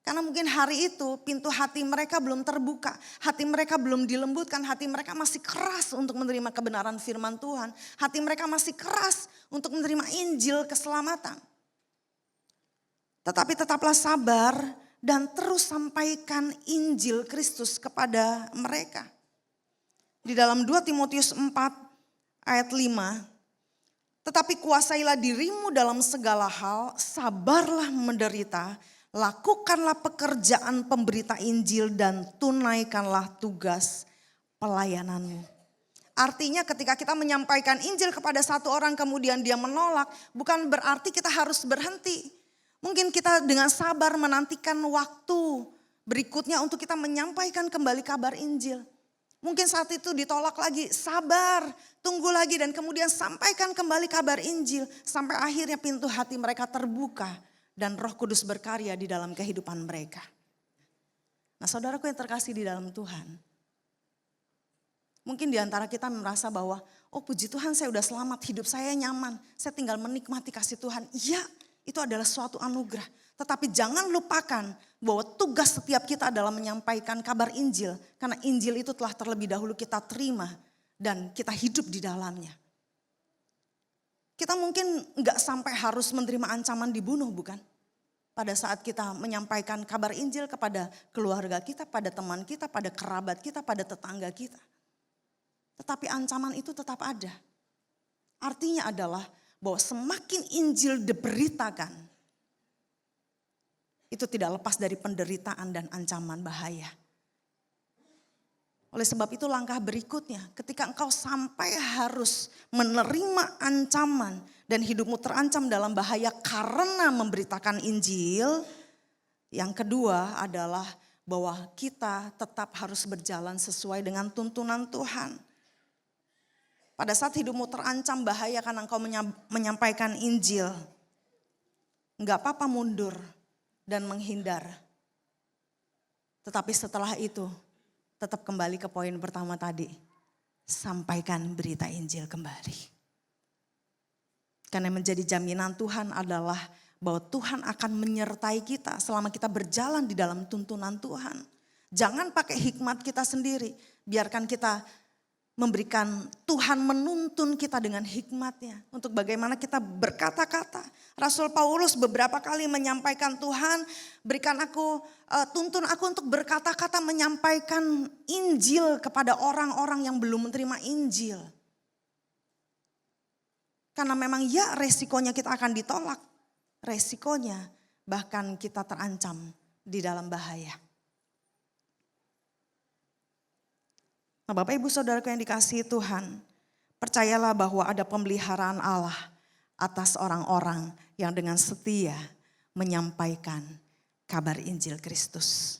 Karena mungkin hari itu pintu hati mereka belum terbuka, hati mereka belum dilembutkan, hati mereka masih keras untuk menerima kebenaran firman Tuhan. Hati mereka masih keras untuk menerima Injil keselamatan. Tetapi tetaplah sabar dan terus sampaikan Injil Kristus kepada mereka. Di dalam 2 Timotius 4 ayat 5, tetapi kuasailah dirimu dalam segala hal, sabarlah menderita, lakukanlah pekerjaan pemberita Injil dan tunaikanlah tugas pelayananmu. Artinya ketika kita menyampaikan Injil kepada satu orang kemudian dia menolak, bukan berarti kita harus berhenti. Mungkin kita dengan sabar menantikan waktu berikutnya untuk kita menyampaikan kembali kabar Injil. Mungkin saat itu ditolak lagi, sabar, tunggu lagi dan kemudian sampaikan kembali kabar Injil. Sampai akhirnya pintu hati mereka terbuka dan Roh Kudus berkarya di dalam kehidupan mereka. Nah saudaraku yang terkasih di dalam Tuhan. Mungkin di antara kita merasa bahwa, oh puji Tuhan saya udah selamat, hidup saya nyaman. Saya tinggal menikmati kasih Tuhan. Iya. Itu adalah suatu anugerah. Tetapi jangan lupakan bahwa tugas setiap kita adalah menyampaikan kabar Injil. Karena Injil itu telah terlebih dahulu kita terima dan kita hidup di dalamnya. Kita mungkin nggak sampai harus menerima ancaman dibunuh, bukan? Pada saat kita menyampaikan kabar Injil kepada keluarga kita, pada teman kita, pada kerabat kita, pada tetangga kita. Tetapi ancaman itu tetap ada. Artinya adalah bahwa semakin Injil diberitakan, itu tidak lepas dari penderitaan dan ancaman bahaya. Oleh sebab itu langkah berikutnya, ketika engkau sampai harus menerima ancaman dan hidupmu terancam dalam bahaya karena memberitakan Injil, yang kedua adalah bahwa kita tetap harus berjalan sesuai dengan tuntunan Tuhan. Pada saat hidupmu terancam bahaya karena engkau menyampaikan Injil, enggak apa-apa mundur dan menghindar. Tetapi setelah itu, tetap kembali ke poin pertama tadi. Sampaikan berita Injil kembali. Karena menjadi jaminan Tuhan adalah bahwa Tuhan akan menyertai kita selama kita berjalan di dalam tuntunan Tuhan. Jangan pakai hikmat kita sendiri. Biarkan kita memberikan Tuhan menuntun kita dengan hikmatnya. Untuk bagaimana kita berkata-kata. Rasul Paulus beberapa kali menyampaikan, Tuhan berikan aku, tuntun aku untuk berkata-kata menyampaikan Injil kepada orang-orang yang belum menerima Injil. Karena memang ya resikonya kita akan ditolak. Resikonya bahkan kita terancam di dalam bahaya. Nah, Bapak Ibu Saudaraku yang dikasihi Tuhan, percayalah bahwa ada pemeliharaan Allah atas orang-orang yang dengan setia menyampaikan kabar Injil Kristus.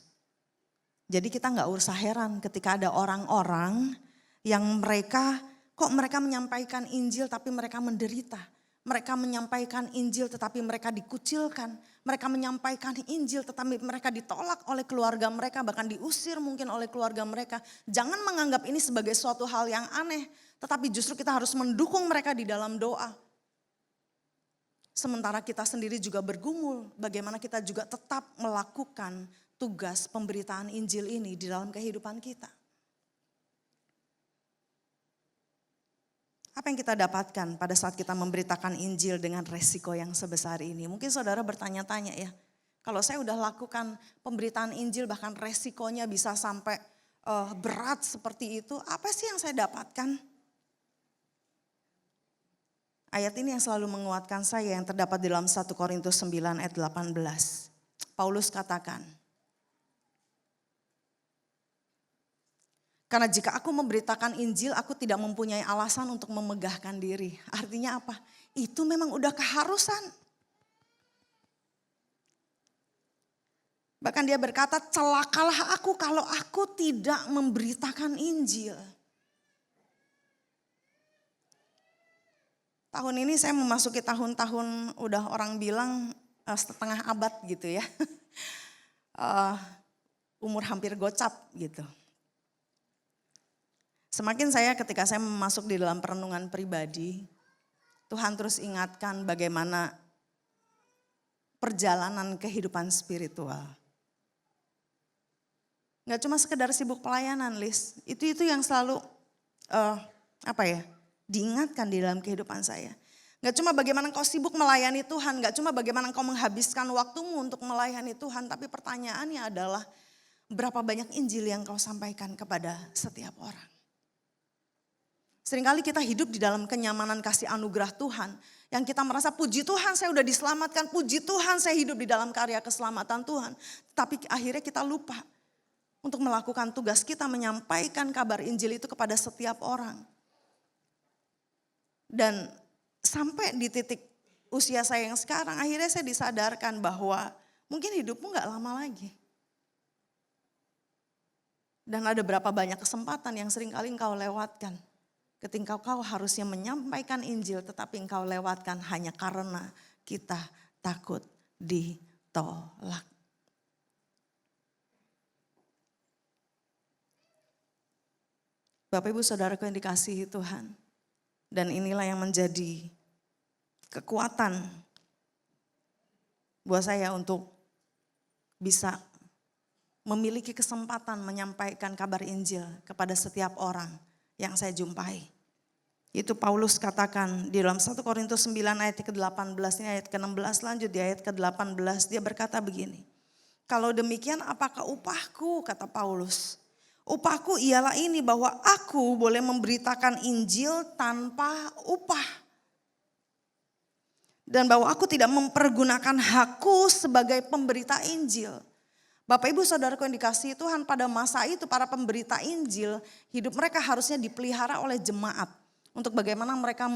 Jadi kita nggak usah heran ketika ada orang-orang yang mereka menyampaikan Injil tapi mereka menderita. Mereka menyampaikan Injil tetapi mereka dikucilkan. Mereka menyampaikan Injil tetapi mereka ditolak oleh keluarga mereka. Bahkan diusir mungkin oleh keluarga mereka. Jangan menganggap ini sebagai suatu hal yang aneh. Tetapi justru kita harus mendukung mereka di dalam doa. Sementara kita sendiri juga bergumul. Bagaimana kita juga tetap melakukan tugas pemberitaan Injil ini di dalam kehidupan kita. Apa yang kita dapatkan pada saat kita memberitakan Injil dengan resiko yang sebesar ini? Mungkin saudara bertanya-tanya ya, kalau saya udah lakukan pemberitaan Injil bahkan resikonya bisa sampai berat seperti itu, apa sih yang saya dapatkan? Ayat ini yang selalu menguatkan saya yang terdapat di dalam 1 Korintus 9 ayat 18. Paulus katakan, karena jika aku memberitakan Injil, aku tidak mempunyai alasan untuk memegahkan diri. Artinya apa? Itu memang udah keharusan. Bahkan dia berkata, celakalah aku kalau aku tidak memberitakan Injil. Tahun ini saya memasuki tahun-tahun udah orang bilang setengah abad gitu ya. Umur hampir gocap gitu. Semakin ketika saya masuk di dalam perenungan pribadi, Tuhan terus ingatkan bagaimana perjalanan kehidupan spiritual. Gak cuma sekedar sibuk pelayanan, Lis. Itu yang selalu diingatkan di dalam kehidupan saya. Gak cuma bagaimana engkau sibuk melayani Tuhan, gak cuma bagaimana engkau menghabiskan waktumu untuk melayani Tuhan, tapi pertanyaannya adalah berapa banyak Injil yang kau sampaikan kepada setiap orang. Seringkali kita hidup di dalam kenyamanan kasih anugerah Tuhan. Yang kita merasa puji Tuhan saya udah diselamatkan. Puji Tuhan saya hidup di dalam karya keselamatan Tuhan. Tapi akhirnya kita lupa untuk melakukan tugas kita menyampaikan kabar Injil itu kepada setiap orang. Dan sampai di titik usia saya yang sekarang akhirnya saya disadarkan bahwa mungkin hidupmu gak lama lagi. Dan ada berapa banyak kesempatan yang seringkali engkau lewatkan. Ketika kau harusnya menyampaikan Injil tetapi engkau lewatkan hanya karena kita takut ditolak. Bapak Ibu Saudaraku yang dikasihi Tuhan. Dan inilah yang menjadi kekuatan buat saya untuk bisa memiliki kesempatan menyampaikan kabar Injil kepada setiap orang yang saya jumpai. Itu Paulus katakan di dalam 1 Korintus 9 ayat ke-18, ini ayat ke-16, lanjut di ayat ke-18 dia berkata begini. Kalau demikian apakah upahku, kata Paulus. Upahku ialah ini, bahwa aku boleh memberitakan Injil tanpa upah. Dan bahwa aku tidak mempergunakan hakku sebagai pemberita Injil. Bapak ibu saudaraku yang dikasihi Tuhan, pada masa itu para pemberita Injil, hidup mereka harusnya dipelihara oleh jemaat. Untuk bagaimana mereka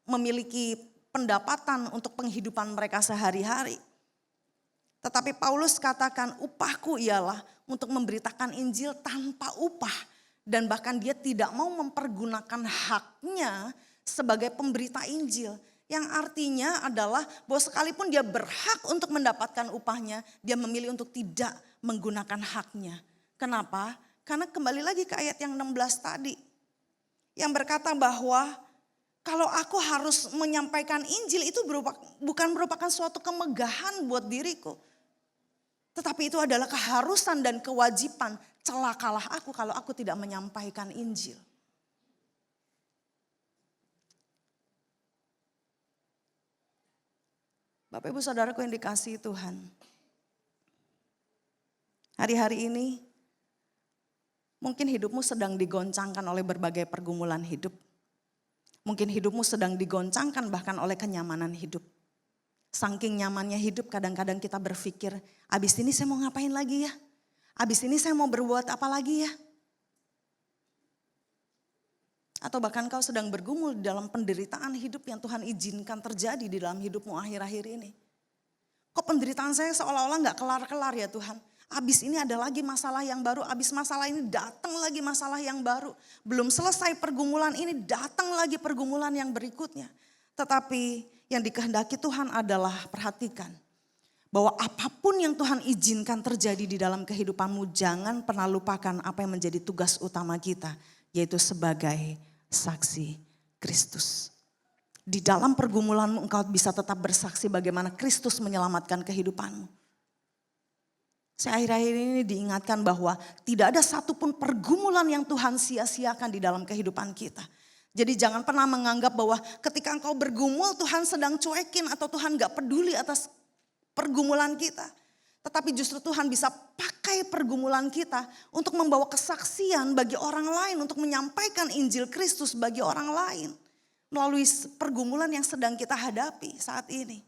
memiliki pendapatan untuk penghidupan mereka sehari-hari. Tetapi Paulus katakan upahku ialah untuk memberitakan Injil tanpa upah. Dan bahkan dia tidak mau mempergunakan haknya sebagai pemberita Injil. Yang artinya adalah bahwa sekalipun dia berhak untuk mendapatkan upahnya, dia memilih untuk tidak menggunakan haknya. Kenapa? Karena kembali lagi ke ayat yang 16 tadi. Yang berkata bahwa kalau aku harus menyampaikan Injil itu bukan merupakan suatu kemegahan buat diriku. Tetapi itu adalah keharusan dan kewajiban. Celakalah aku kalau aku tidak menyampaikan Injil. Bapak ibu saudaraku yang dikasihi Tuhan. Hari-hari ini mungkin hidupmu sedang digoncangkan oleh berbagai pergumulan hidup. Mungkin hidupmu sedang digoncangkan bahkan oleh kenyamanan hidup. Saking nyamannya hidup kadang-kadang kita berpikir, abis ini saya mau ngapain lagi ya? Abis ini saya mau berbuat apa lagi ya? Atau bahkan kau sedang bergumul di dalam penderitaan hidup yang Tuhan izinkan terjadi di dalam hidupmu akhir-akhir ini. Kok penderitaan saya seolah-olah gak kelar-kelar ya Tuhan? Abis ini ada lagi masalah yang baru, abis masalah ini datang lagi masalah yang baru. Belum selesai pergumulan ini, datang lagi pergumulan yang berikutnya. Tetapi yang dikehendaki Tuhan adalah perhatikan. Bahwa apapun yang Tuhan izinkan terjadi di dalam kehidupanmu, jangan pernah lupakan apa yang menjadi tugas utama kita. Yaitu sebagai saksi Kristus. Di dalam pergumulanmu engkau bisa tetap bersaksi bagaimana Kristus menyelamatkan kehidupanmu. Saya akhir-akhir ini diingatkan bahwa tidak ada satupun pergumulan yang Tuhan sia-siakan di dalam kehidupan kita. Jadi jangan pernah menganggap bahwa ketika engkau bergumul Tuhan sedang cuekin atau Tuhan gak peduli atas pergumulan kita. Tetapi justru Tuhan bisa pakai pergumulan kita untuk membawa kesaksian bagi orang lain. Untuk menyampaikan Injil Kristus bagi orang lain. Melalui pergumulan yang sedang kita hadapi saat ini.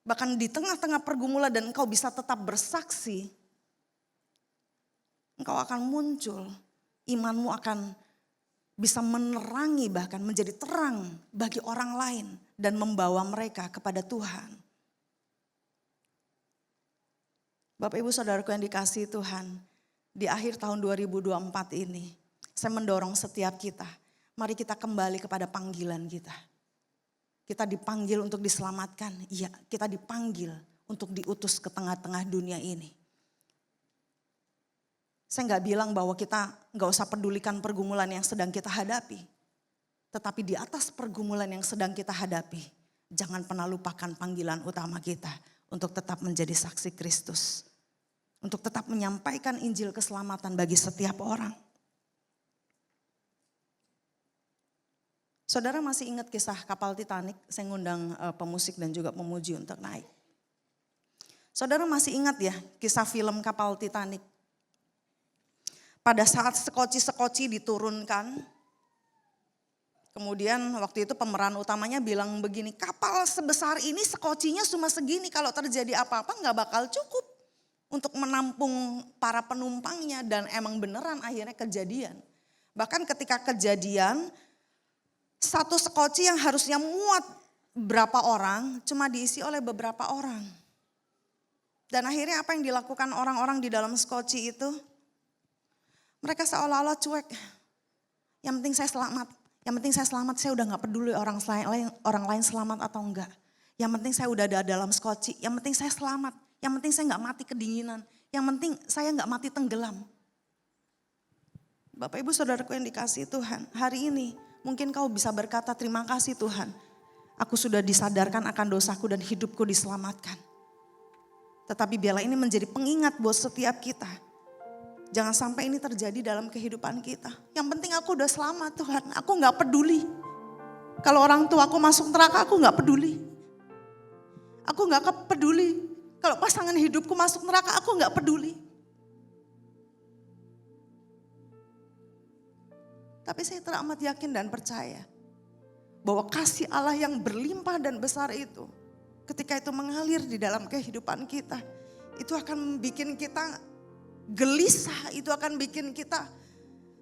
Bahkan di tengah-tengah pergumulan dan engkau bisa tetap bersaksi. Engkau akan muncul, imanmu akan bisa menerangi bahkan menjadi terang bagi orang lain. Dan membawa mereka kepada Tuhan. Bapak ibu saudaraku yang dikasihi Tuhan. Di akhir tahun 2024 ini. Saya mendorong setiap kita. Mari kita kembali kepada panggilan kita. Kita dipanggil untuk diselamatkan. Iya, kita dipanggil untuk diutus ke tengah-tengah dunia ini. Saya gak bilang bahwa kita gak usah pedulikan pergumulan yang sedang kita hadapi. Tetapi di atas pergumulan yang sedang kita hadapi, jangan pernah lupakan panggilan utama kita untuk tetap menjadi saksi Kristus. Untuk tetap menyampaikan Injil keselamatan bagi setiap orang. Saudara masih ingat kisah kapal Titanic? Saya ngundang pemusik dan juga pemuji untuk naik. Saudara masih ingat ya kisah film kapal Titanic? Pada saat sekoci-sekoci diturunkan, kemudian waktu itu pemeran utamanya bilang begini, kapal sebesar ini sekocinya cuma segini, kalau terjadi apa-apa gak bakal cukup untuk menampung para penumpangnya. Dan emang beneran akhirnya kejadian. Bahkan ketika kejadian, satu sekoci yang harusnya muat berapa orang, cuma diisi oleh beberapa orang. Dan akhirnya apa yang dilakukan orang-orang di dalam sekoci itu? Mereka seolah-olah cuek. Yang penting saya selamat. Yang penting saya selamat, saya udah gak peduli orang lain selamat atau enggak. Yang penting saya udah ada dalam sekoci, yang penting saya selamat. Yang penting saya gak mati kedinginan. Yang penting saya gak mati tenggelam. Bapak ibu saudaraku yang dikasihi Tuhan, hari ini mungkin kau bisa berkata terima kasih Tuhan. Aku sudah disadarkan akan dosaku dan hidupku diselamatkan. Tetapi biarlah ini menjadi pengingat buat setiap kita. Jangan sampai ini terjadi dalam kehidupan kita. Yang penting aku udah selamat Tuhan, aku gak peduli. Kalau orang tua aku masuk neraka, aku gak peduli. Aku gak peduli. Kalau pasangan hidupku masuk neraka, aku gak peduli. Tapi saya teramat yakin dan percaya bahwa kasih Allah yang berlimpah dan besar itu, ketika itu mengalir di dalam kehidupan kita, itu akan bikin kita gelisah, itu akan bikin kita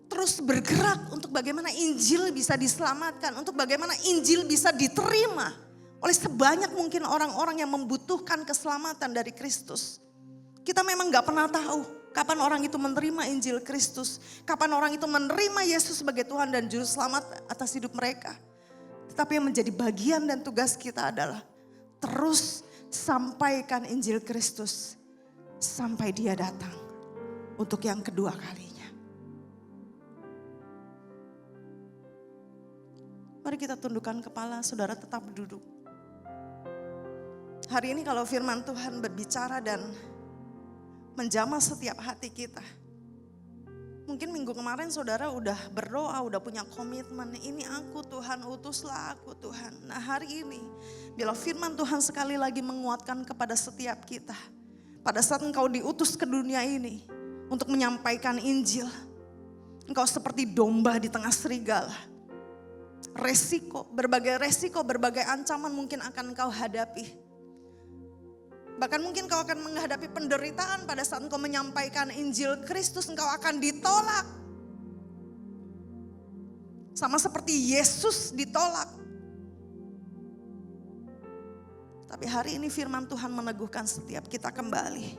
terus bergerak untuk bagaimana Injil bisa diselamatkan, untuk bagaimana Injil bisa diterima oleh sebanyak mungkin orang-orang yang membutuhkan keselamatan dari Kristus. Kita memang gak pernah tahu kapan orang itu menerima Injil Kristus, kapan orang itu menerima Yesus sebagai Tuhan dan Juru Selamat atas hidup mereka. Tetapi yang menjadi bagian dan tugas kita adalah terus sampaikan Injil Kristus sampai Dia datang untuk yang kedua kalinya. Mari kita tundukkan kepala, saudara tetap duduk. Hari ini kalau firman Tuhan berbicara dan menjamah setiap hati kita. Mungkin minggu kemarin saudara udah berdoa, udah punya komitmen, ini aku Tuhan, utuslah aku Tuhan. Nah hari ini, bila firman Tuhan sekali lagi menguatkan kepada setiap kita. Pada saat engkau diutus ke dunia ini untuk menyampaikan Injil, engkau seperti domba di tengah serigala. Resiko, berbagai ancaman mungkin akan engkau hadapi. Bahkan mungkin kau akan menghadapi penderitaan pada saat engkau menyampaikan Injil Kristus, engkau akan ditolak. Sama seperti Yesus ditolak. Tapi hari ini firman Tuhan meneguhkan setiap kita kembali.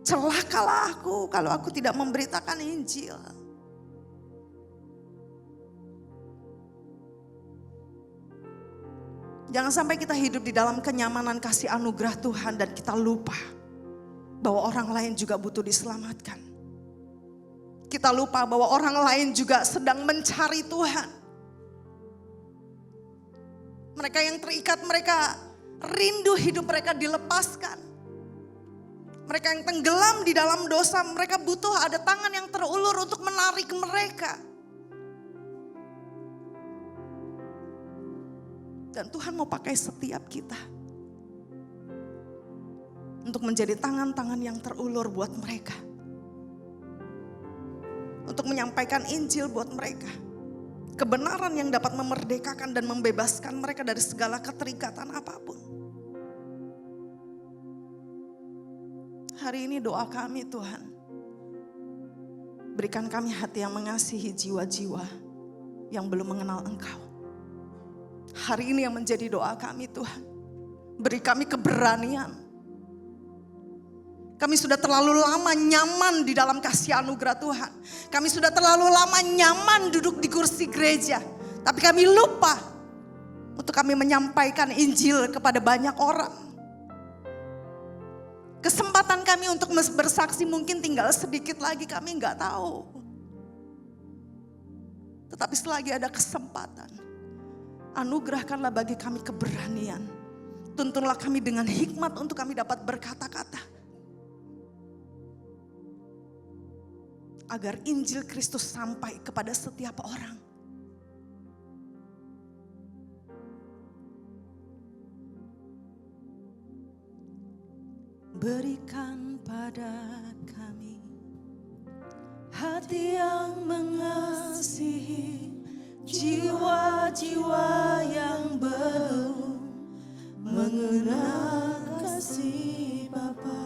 Celakalah aku kalau aku tidak memberitakan Injil. Jangan sampai kita hidup di dalam kenyamanan kasih anugerah Tuhan dan kita lupa bahwa orang lain juga butuh diselamatkan. Kita lupa bahwa orang lain juga sedang mencari Tuhan. Mereka yang terikat, mereka rindu hidup mereka dilepaskan. Mereka yang tenggelam di dalam dosa, mereka butuh ada tangan yang terulur untuk menarik mereka. Dan Tuhan mau pakai setiap kita untuk menjadi tangan-tangan yang terulur buat mereka. Untuk menyampaikan Injil buat mereka. Kebenaran yang dapat memerdekakan dan membebaskan mereka dari segala keterikatan apapun. Hari ini doa kami Tuhan. Berikan kami hati yang mengasihi jiwa-jiwa yang belum mengenal Engkau. Hari ini yang menjadi doa kami Tuhan. Beri kami keberanian. Kami sudah terlalu lama nyaman di dalam kasih anugerah Tuhan. Kami sudah terlalu lama nyaman duduk di kursi gereja. Tapi kami lupa untuk kami menyampaikan Injil kepada banyak orang. Kesempatan kami untuk bersaksi mungkin tinggal sedikit lagi, kami nggak tahu. Tetapi selagi ada kesempatan, anugerahkanlah bagi kami keberanian. Tuntunlah kami dengan hikmat untuk kami dapat berkata-kata. Agar Injil Kristus sampai kepada setiap orang. Berikan pada kami hati yang mengasihi, jiwa-jiwa yang belum mengenal kasih Bapa.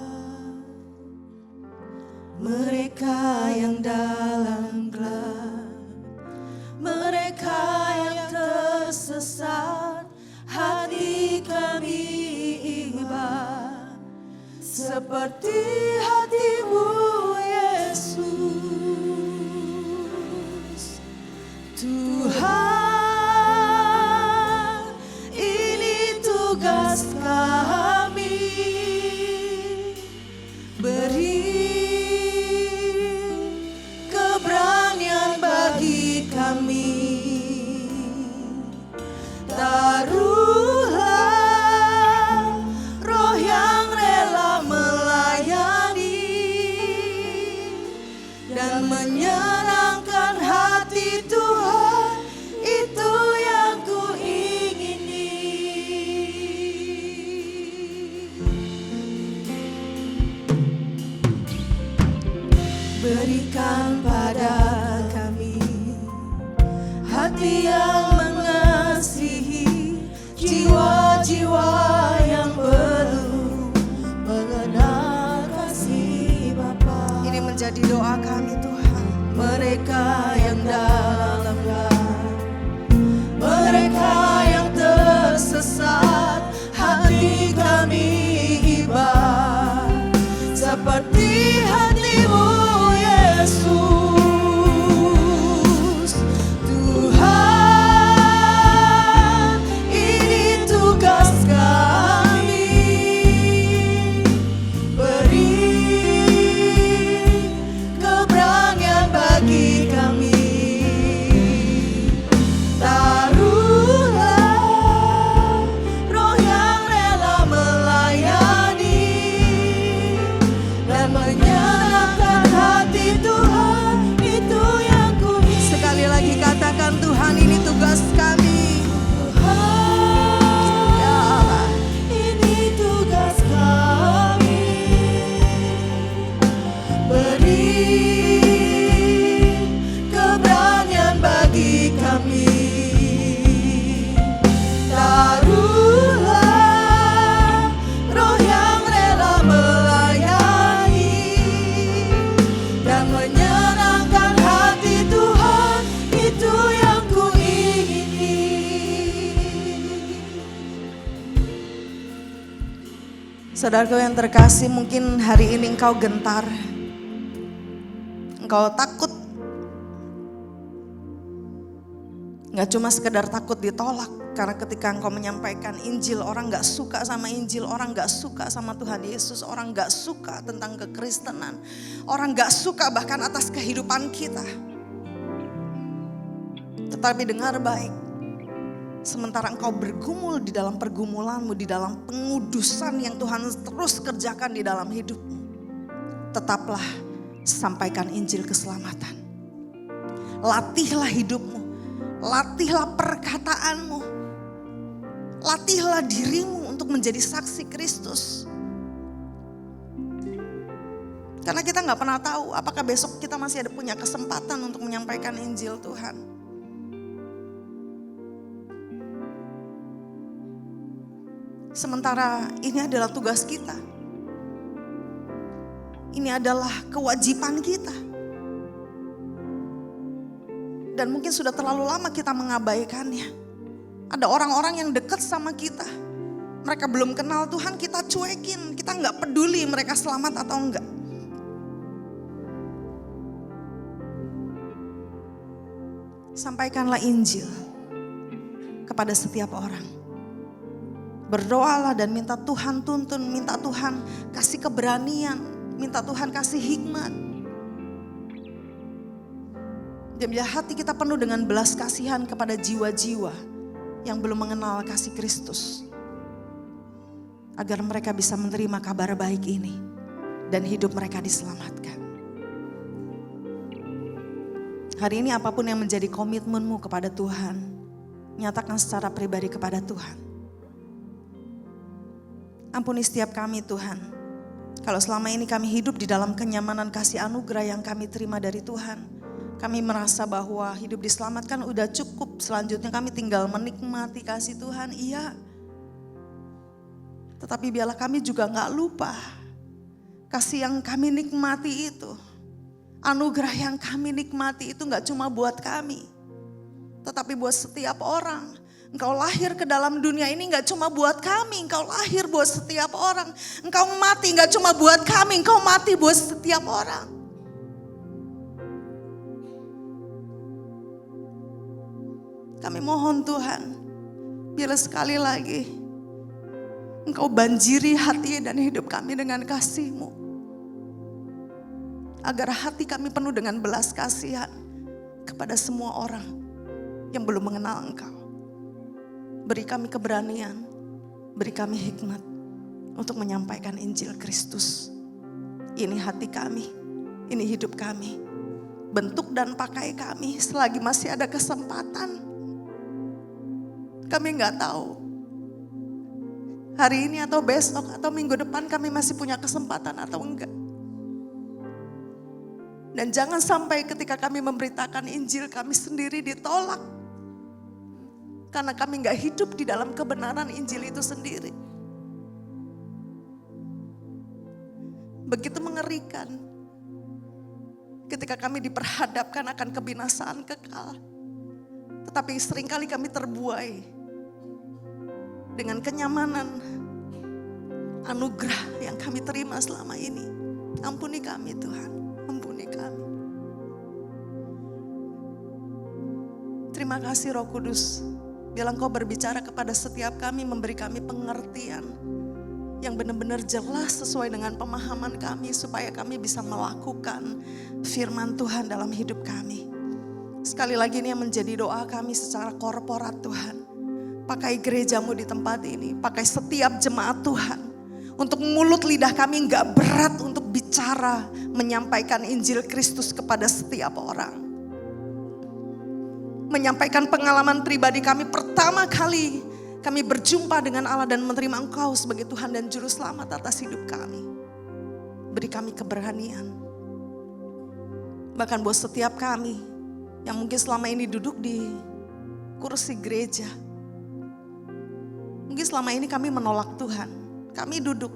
Mereka yang dalam gelap, mereka yang tersesat, hati kami iba seperti hatimu Yesus. Tuhan, ini tugas kami, beri keberanian bagi kami. Taruhlah roh yang rela melayani hati yang mengasihi jiwa-jiwa yang belum mengenal kasih Bapa. Ini menjadi doa kami Tuhan. Mereka yang dalam gelap, mereka yang tersesat, hati kami iba seperti hati-Mu Yesus. Tuhan, ini tugas kami, beri keberanian bagi kami. Taruhlah roh yang rela melayani dan menyenangkan hati Tuhan, itu yang ku ingin. Sekali lagi katakan, Tuhan, ini tugas kami. Tuhan, ini tugas kami, beri keberanian bagi kami. Taruhlah roh yang rela melayani dan menyenangkan hati Tuhan, itu yang ku ingini. Saudaraku yang terkasih, mungkin hari ini engkau gentar. Engkau takut. Gak cuma sekedar takut ditolak. Karena ketika engkau menyampaikan Injil, orang gak suka sama Injil. Orang gak suka sama Tuhan Yesus. Orang gak suka tentang kekristenan. Orang gak suka bahkan atas kehidupan kita. Tetapi dengar baik. Sementara engkau bergumul di dalam pergumulanmu, di dalam pengudusan yang Tuhan terus kerjakan di dalam hidupmu, tetaplah sampaikan Injil keselamatan. Latihlah hidupmu, latihlah perkataanmu, latihlah dirimu untuk menjadi saksi Kristus. Karena kita gak pernah tahu apakah besok kita masih ada punya kesempatan untuk menyampaikan Injil Tuhan. Sementara ini adalah tugas kita. Ini adalah kewajiban kita. Dan mungkin sudah terlalu lama kita mengabaikannya. Ada orang-orang yang dekat sama kita. Mereka belum kenal Tuhan, kita cuekin. Kita gak peduli mereka selamat atau enggak. Sampaikanlah Injil kepada setiap orang. Berdoalah dan minta Tuhan tuntun, minta Tuhan kasih keberanian, minta Tuhan kasih hikmat. Dan biar hati kita penuh dengan belas kasihan kepada jiwa-jiwa yang belum mengenal kasih Kristus. Agar mereka bisa menerima kabar baik ini dan hidup mereka diselamatkan. Hari ini apapun yang menjadi komitmenmu kepada Tuhan, nyatakan secara pribadi kepada Tuhan. Ampuni setiap kami Tuhan, kalau selama ini kami hidup di dalam kenyamanan kasih anugerah yang kami terima dari Tuhan. Kami merasa bahwa hidup diselamatkan udah cukup, selanjutnya kami tinggal menikmati kasih Tuhan, iya. Tetapi biarlah kami juga gak lupa, kasih yang kami nikmati itu, anugerah yang kami nikmati itu gak cuma buat kami, tetapi buat setiap orang. Engkau lahir ke dalam dunia ini gak cuma buat kami, engkau lahir buat setiap orang. Engkau mati gak cuma buat kami, engkau mati buat setiap orang. Kami mohon Tuhan, biarlah sekali lagi Engkau banjiri hati dan hidup kami dengan kasih-Mu. Agar hati kami penuh dengan belas kasihan kepada semua orang yang belum mengenal Engkau. Beri kami keberanian, beri kami hikmat untuk menyampaikan Injil Kristus. Ini hati kami, ini hidup kami. Bentuk dan pakai kami selagi masih ada kesempatan. Kami gak tahu hari ini atau besok atau minggu depan kami masih punya kesempatan atau enggak. Dan jangan sampai ketika kami memberitakan Injil kami sendiri ditolak. Karena kami gak hidup di dalam kebenaran Injil itu sendiri. Begitu mengerikan ketika kami diperhadapkan akan kebinasaan kekal. Tetapi seringkali kami terbuai dengan kenyamanan anugerah yang kami terima selama ini. Ampuni kami Tuhan, ampuni kami. Terima kasih Roh Kudus. Biar Engkau berbicara kepada setiap kami, memberi kami pengertian yang benar-benar jelas sesuai dengan pemahaman kami, supaya kami bisa melakukan firman Tuhan dalam hidup kami. Sekali lagi ini yang menjadi doa kami secara korporat Tuhan. Pakai gerejamu di tempat ini, pakai setiap jemaat Tuhan. Untuk mulut lidah kami gak berat untuk bicara, menyampaikan Injil Kristus kepada setiap orang. Menyampaikan pengalaman pribadi kami pertama kali kami berjumpa dengan Allah dan menerima Engkau sebagai Tuhan dan Juru Selamat atas hidup kami. Beri kami keberanian. Bahkan buat setiap kami yang mungkin selama ini duduk di kursi gereja. Mungkin selama ini kami menolak Tuhan. Kami duduk,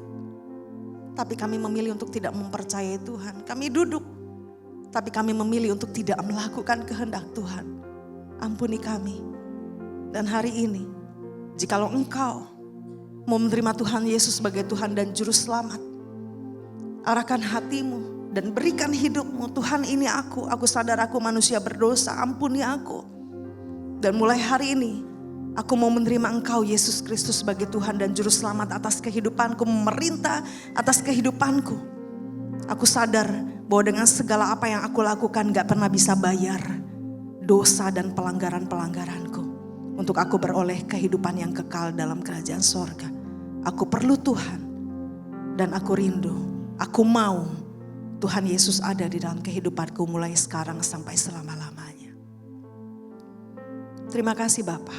tapi kami memilih untuk tidak mempercayai Tuhan. Kami duduk, tapi kami memilih untuk tidak melakukan kehendak Tuhan. Ampuni kami. Dan hari ini, jikalau Engkau mau menerima Tuhan Yesus sebagai Tuhan dan Juru Selamat, arahkan hatimu dan berikan hidupmu. Tuhan, ini aku sadar aku manusia berdosa, ampuni aku. Dan mulai hari ini, aku mau menerima Engkau Yesus Kristus sebagai Tuhan dan Juru Selamat atas kehidupanku, memerintah atas kehidupanku. Aku sadar bahwa dengan segala apa yang aku lakukan gak pernah bisa bayar dosa dan pelanggaran-pelanggaranku. Untuk aku beroleh kehidupan yang kekal dalam kerajaan sorga. Aku perlu Tuhan dan aku rindu, aku mau Tuhan Yesus ada di dalam kehidupanku mulai sekarang sampai selama-lamanya. Terima kasih Bapa.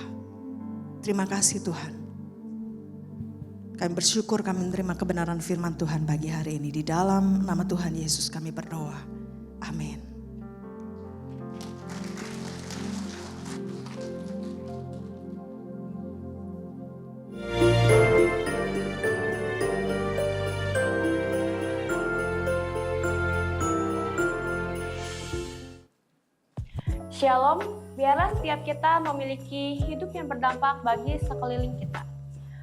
Terima kasih Tuhan. Kami bersyukur kami menerima kebenaran firman Tuhan bagi hari ini. Di dalam nama Tuhan Yesus kami berdoa. Amin. Shalom, biarlah setiap kita memiliki hidup yang berdampak bagi sekeliling kita.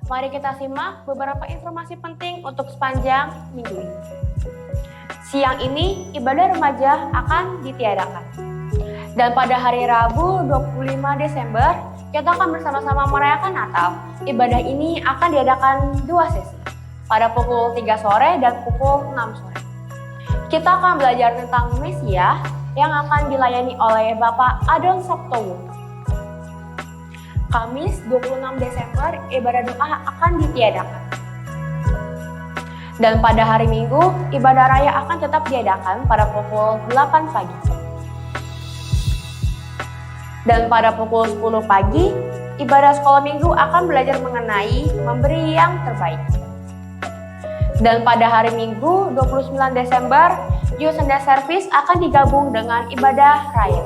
Mari kita simak beberapa informasi penting untuk sepanjang minggu ini. Siang ini, ibadah remaja akan ditiadakan. Dan pada hari Rabu 25 Desember, kita akan bersama-sama merayakan Natal. Ibadah ini akan diadakan 2 sesi, pada pukul 3 sore dan pukul 6 sore. Kita akan belajar tentang Mesia yang akan dilayani oleh Bapak Adon Sabtowo. Kamis 26 Desember, ibadah doa akan ditiadakan. Dan pada hari Minggu, ibadah raya akan tetap diadakan pada pukul 8 pagi. Dan pada pukul 10 pagi, ibadah sekolah minggu akan belajar mengenai memberi yang terbaik. Dan pada hari Minggu 29 Desember, Youth Sunday Service akan digabung dengan ibadah raya.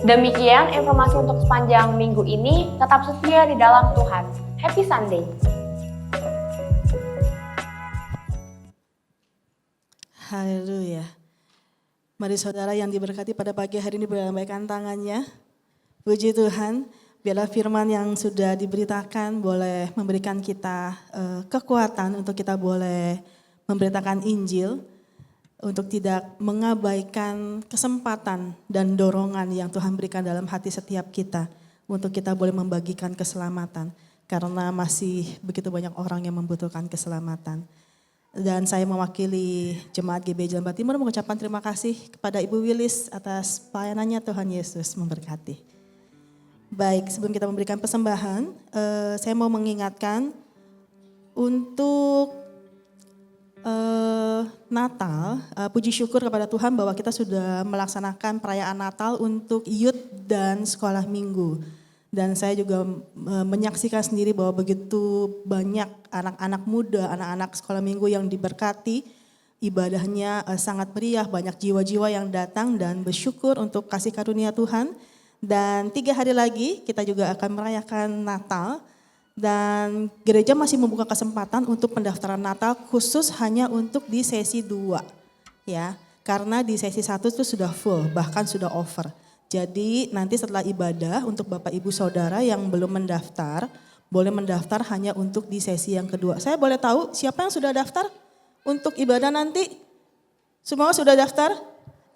Demikian informasi untuk sepanjang minggu ini. Tetap setia di dalam Tuhan. Happy Sunday. Haleluya. Mari saudara yang diberkati pada pagi hari ini berlambaikan tangannya. Puji Tuhan. Biarlah firman yang sudah diberitakan boleh memberikan kita kekuatan untuk kita boleh memberitakan Injil, untuk tidak mengabaikan kesempatan dan dorongan yang Tuhan berikan dalam hati setiap kita, untuk kita boleh membagikan keselamatan, karena masih begitu banyak orang yang membutuhkan keselamatan. Dan saya mewakili Jemaat GBI Jalan Timur mengucapkan terima kasih kepada Ibu Wilis atas pelayanannya. Tuhan Yesus memberkati. Baik, sebelum kita memberikan persembahan, saya mau mengingatkan untuk Natal, puji syukur kepada Tuhan bahwa kita sudah melaksanakan perayaan Natal untuk youth dan sekolah minggu. Dan saya juga menyaksikan sendiri bahwa begitu banyak anak-anak muda, anak-anak sekolah minggu yang diberkati, ibadahnya sangat meriah, banyak jiwa-jiwa yang datang dan bersyukur untuk kasih karunia Tuhan. Dan 3 hari lagi kita juga akan merayakan Natal. Dan gereja masih membuka kesempatan untuk pendaftaran Natal khusus hanya untuk di sesi 2. Ya, karena di sesi 1 itu sudah full, bahkan sudah over. Jadi nanti setelah ibadah untuk Bapak Ibu Saudara yang belum mendaftar, boleh mendaftar hanya untuk di sesi yang kedua. Saya boleh tahu siapa yang sudah daftar untuk ibadah nanti? Semua sudah daftar?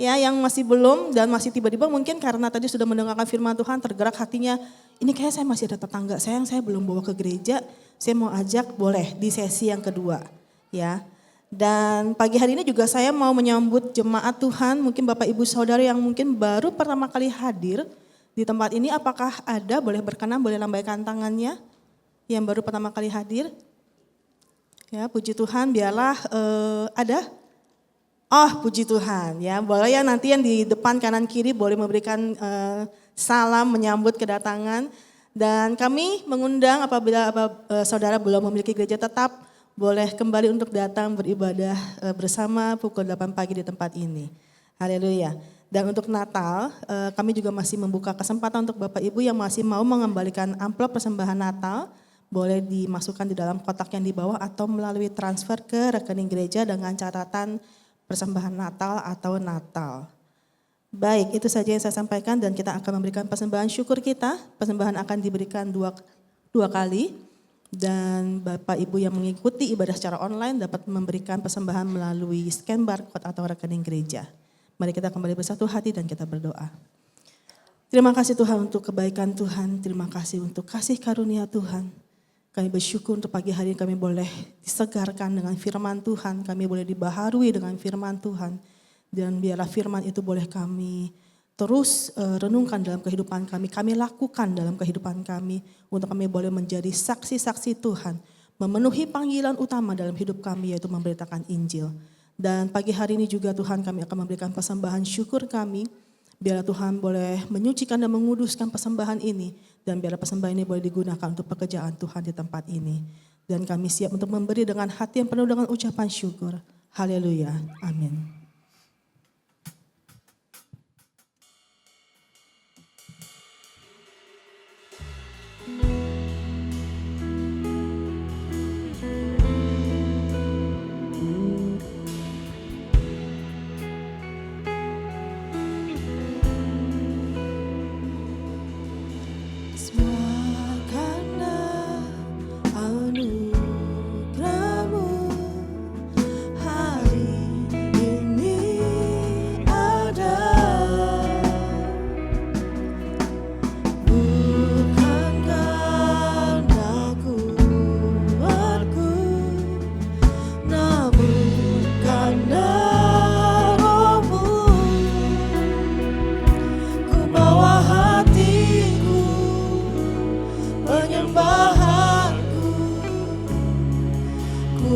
Ya, yang masih belum dan masih tiba-tiba mungkin karena tadi sudah mendengarkan firman Tuhan tergerak hatinya, ini kayak saya masih ada tetangga saya yang saya belum bawa ke gereja, saya mau ajak, boleh di sesi yang kedua. Ya. Dan pagi hari ini juga saya mau menyambut jemaat Tuhan, mungkin Bapak Ibu Saudara yang mungkin baru pertama kali hadir di tempat ini, apakah ada, boleh berkenan, boleh lambaikan tangannya yang baru pertama kali hadir. Ya, puji Tuhan, biarlah ada. Oh, puji Tuhan ya, boleh ya nanti yang di depan kanan kiri boleh memberikan salam menyambut kedatangan. Dan kami mengundang apabila saudara belum memiliki gereja tetap, boleh kembali untuk datang beribadah bersama pukul 8 pagi di tempat ini. Haleluya. Dan untuk Natal, kami juga masih membuka kesempatan untuk Bapak Ibu yang masih mau mengembalikan amplop persembahan Natal, boleh dimasukkan di dalam kotak yang di bawah atau melalui transfer ke rekening gereja dengan catatan persembahan Natal atau Natal. Baik, itu saja yang saya sampaikan dan kita akan memberikan persembahan syukur kita. Persembahan akan diberikan dua kali dan Bapak Ibu yang mengikuti ibadah secara online dapat memberikan persembahan melalui scan barcode atau rekening gereja. Mari kita kembali bersatu hati dan kita berdoa. Terima kasih Tuhan untuk kebaikan Tuhan, terima kasih untuk kasih karunia Tuhan. Kami bersyukur untuk pagi hari ini kami boleh disegarkan dengan firman Tuhan, kami boleh dibaharui dengan firman Tuhan. Dan biarlah firman itu boleh kami terus renungkan dalam kehidupan kami lakukan dalam kehidupan kami. Untuk kami boleh menjadi saksi-saksi Tuhan, memenuhi panggilan utama dalam hidup kami yaitu memberitakan Injil. Dan pagi hari ini juga Tuhan kami akan memberikan persembahan syukur kami. Biarlah Tuhan boleh menyucikan dan menguduskan persembahan ini. Dan biarlah persembahan ini boleh digunakan untuk pekerjaan Tuhan di tempat ini. Dan kami siap untuk memberi dengan hati yang penuh dengan ucapan syukur. Haleluya. Amin.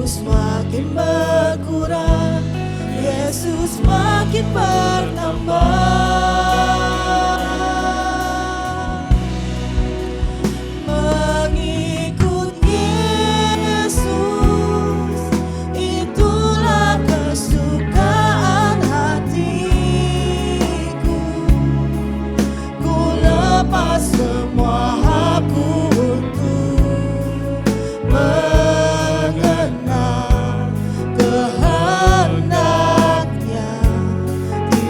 Semakin berkurang, Yesus makin bertambah. Mengikut Yesus, itulah kesukaan hatiku. Ku lepas semua hakku untuk mengenal kehendaknya di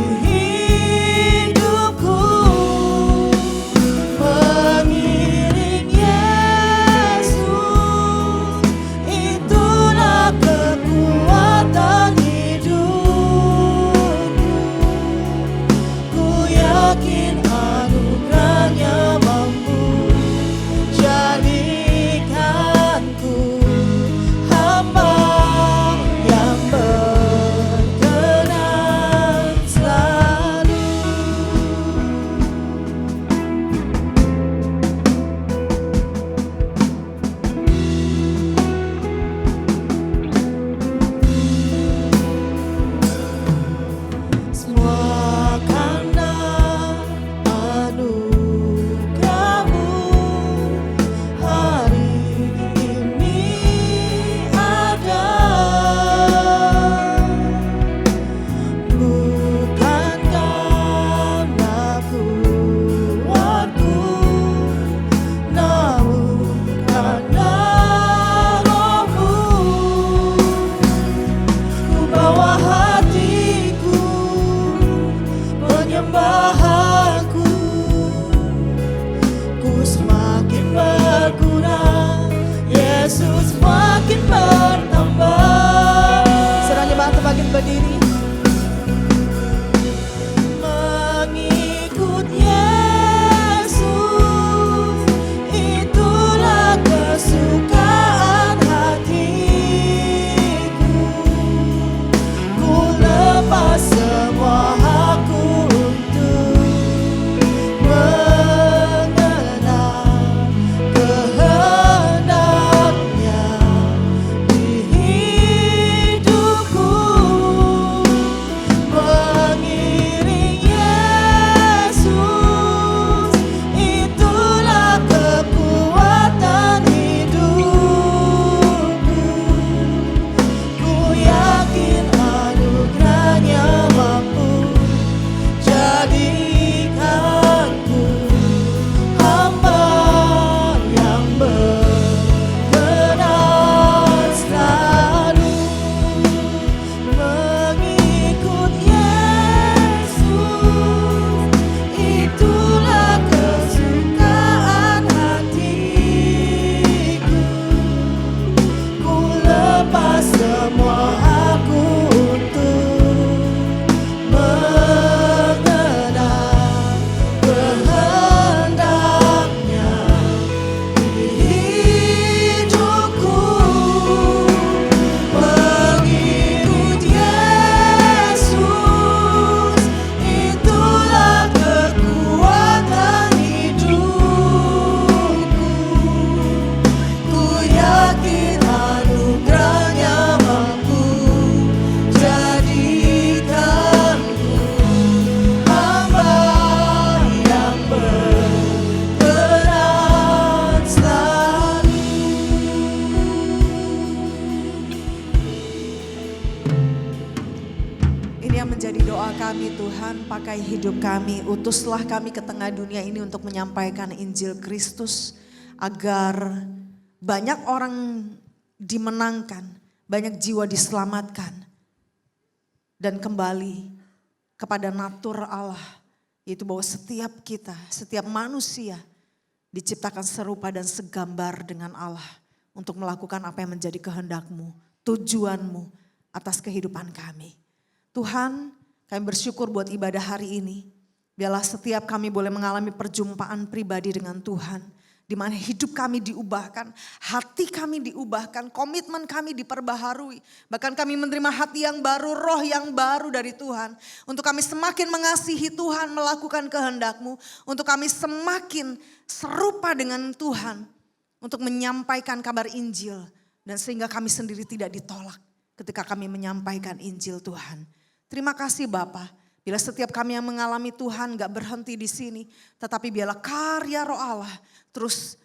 pakai hidup kami, utuslah kami ke tengah dunia ini untuk menyampaikan Injil Kristus agar banyak orang dimenangkan, banyak jiwa diselamatkan dan kembali kepada natur Allah, yaitu bahwa setiap kita, setiap manusia diciptakan serupa dan segambar dengan Allah untuk melakukan apa yang menjadi kehendak-Mu, tujuan-Mu atas kehidupan kami. Tuhan, kami bersyukur buat ibadah hari ini. Biarlah setiap kami boleh mengalami perjumpaan pribadi dengan Tuhan, di mana hidup kami diubahkan, hati kami diubahkan, komitmen kami diperbaharui. Bahkan kami menerima hati yang baru, roh yang baru dari Tuhan. Untuk kami semakin mengasihi Tuhan, melakukan kehendak-Mu. Untuk kami semakin serupa dengan Tuhan, untuk menyampaikan kabar Injil. Dan sehingga kami sendiri tidak ditolak ketika kami menyampaikan Injil Tuhan. Terima kasih Bapa. Bila setiap kami yang mengalami Tuhan gak berhenti di sini, tetapi biarlah karya Roh Allah terus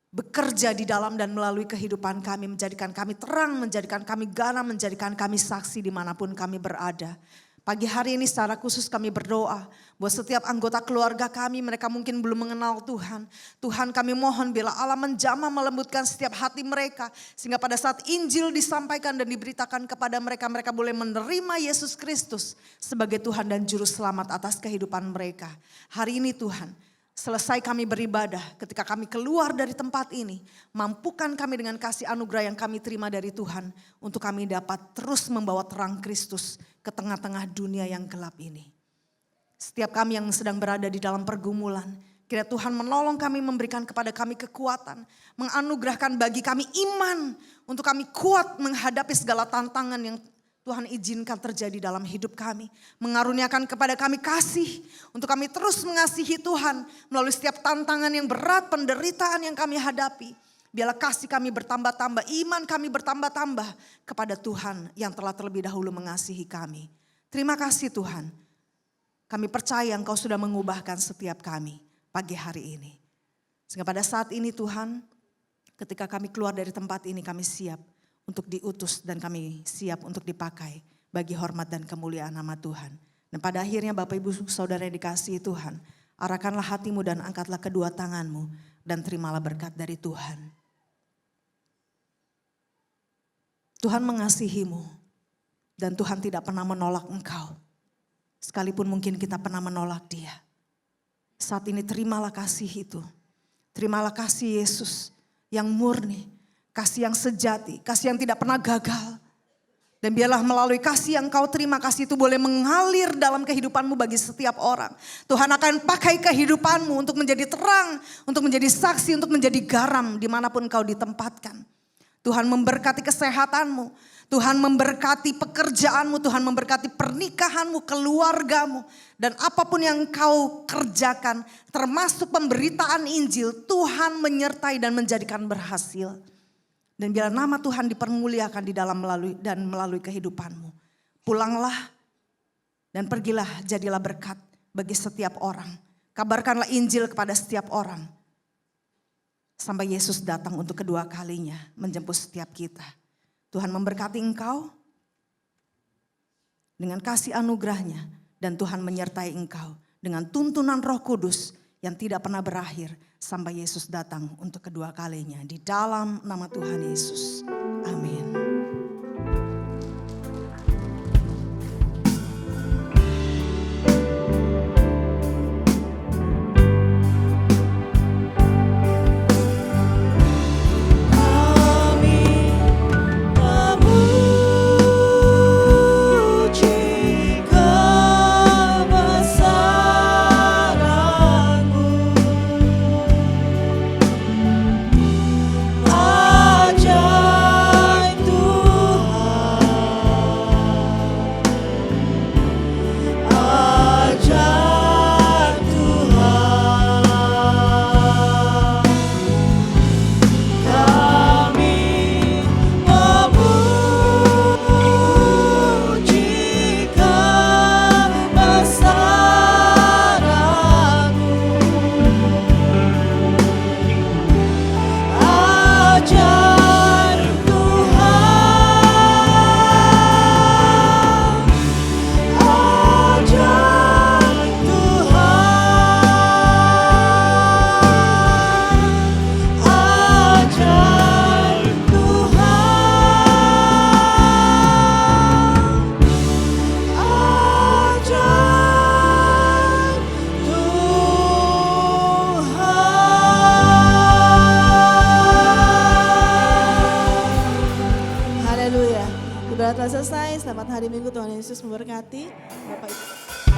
bekerja di dalam dan melalui kehidupan kami, menjadikan kami terang, menjadikan kami garam, menjadikan kami saksi dimanapun kami berada. Pagi hari ini secara khusus kami berdoa buat setiap anggota keluarga kami, mereka mungkin belum mengenal Tuhan. Tuhan, kami mohon bila Allah menjamah melembutkan setiap hati mereka, sehingga pada saat Injil disampaikan dan diberitakan kepada mereka, mereka boleh menerima Yesus Kristus sebagai Tuhan dan Juru Selamat atas kehidupan mereka. Hari ini Tuhan, selesai kami beribadah, ketika kami keluar dari tempat ini, mampukan kami dengan kasih anugerah yang kami terima dari Tuhan, untuk kami dapat terus membawa terang Kristus ke tengah-tengah dunia yang gelap ini. Setiap kami yang sedang berada di dalam pergumulan, kiranya Tuhan menolong kami, memberikan kepada kami kekuatan, menganugerahkan bagi kami iman, untuk kami kuat menghadapi segala tantangan yang Tuhan izinkan terjadi dalam hidup kami. Mengaruniakan kepada kami kasih, untuk kami terus mengasihi Tuhan melalui setiap tantangan yang berat, penderitaan yang kami hadapi. Biarlah kasih kami bertambah-tambah, iman kami bertambah-tambah kepada Tuhan yang telah terlebih dahulu mengasihi kami. Terima kasih Tuhan. Kami percaya Engkau sudah mengubahkan setiap kami pagi hari ini. Sehingga pada saat ini Tuhan, ketika kami keluar dari tempat ini, kami siap untuk diutus dan kami siap untuk dipakai bagi hormat dan kemuliaan nama Tuhan. Dan pada akhirnya Bapak Ibu Saudara yang dikasihi Tuhan, arahkanlah hatimu dan angkatlah kedua tanganmu dan terimalah berkat dari Tuhan. Tuhan mengasihimu dan Tuhan tidak pernah menolak engkau. Sekalipun mungkin kita pernah menolak Dia. Saat ini terimalah kasih itu. Terimalah kasih Yesus yang murni, kasih yang sejati, kasih yang tidak pernah gagal. Dan biarlah melalui kasih yang kau terima, kasih itu boleh mengalir dalam kehidupanmu bagi setiap orang. Tuhan akan pakai kehidupanmu untuk menjadi terang, untuk menjadi saksi, untuk menjadi garam dimanapun kau ditempatkan. Tuhan memberkati kesehatanmu, Tuhan memberkati pekerjaanmu, Tuhan memberkati pernikahanmu, keluargamu. Dan apapun yang kau kerjakan, termasuk pemberitaan Injil, Tuhan menyertai dan menjadikan berhasil. Dan biar nama Tuhan dipermuliakan di dalam melalui kehidupanmu. Pulanglah dan pergilah, jadilah berkat bagi setiap orang. Kabarkanlah Injil kepada setiap orang. Sampai Yesus datang untuk kedua kalinya menjemput setiap kita. Tuhan memberkati engkau dengan kasih anugerahnya. Dan Tuhan menyertai engkau dengan tuntunan Roh Kudus yang tidak pernah berakhir sampai Yesus datang untuk kedua kalinya. Di dalam nama Tuhan Yesus. Amin. Ajaib hari Minggu. Tuhan Yesus memberkati. Bapak Ibu.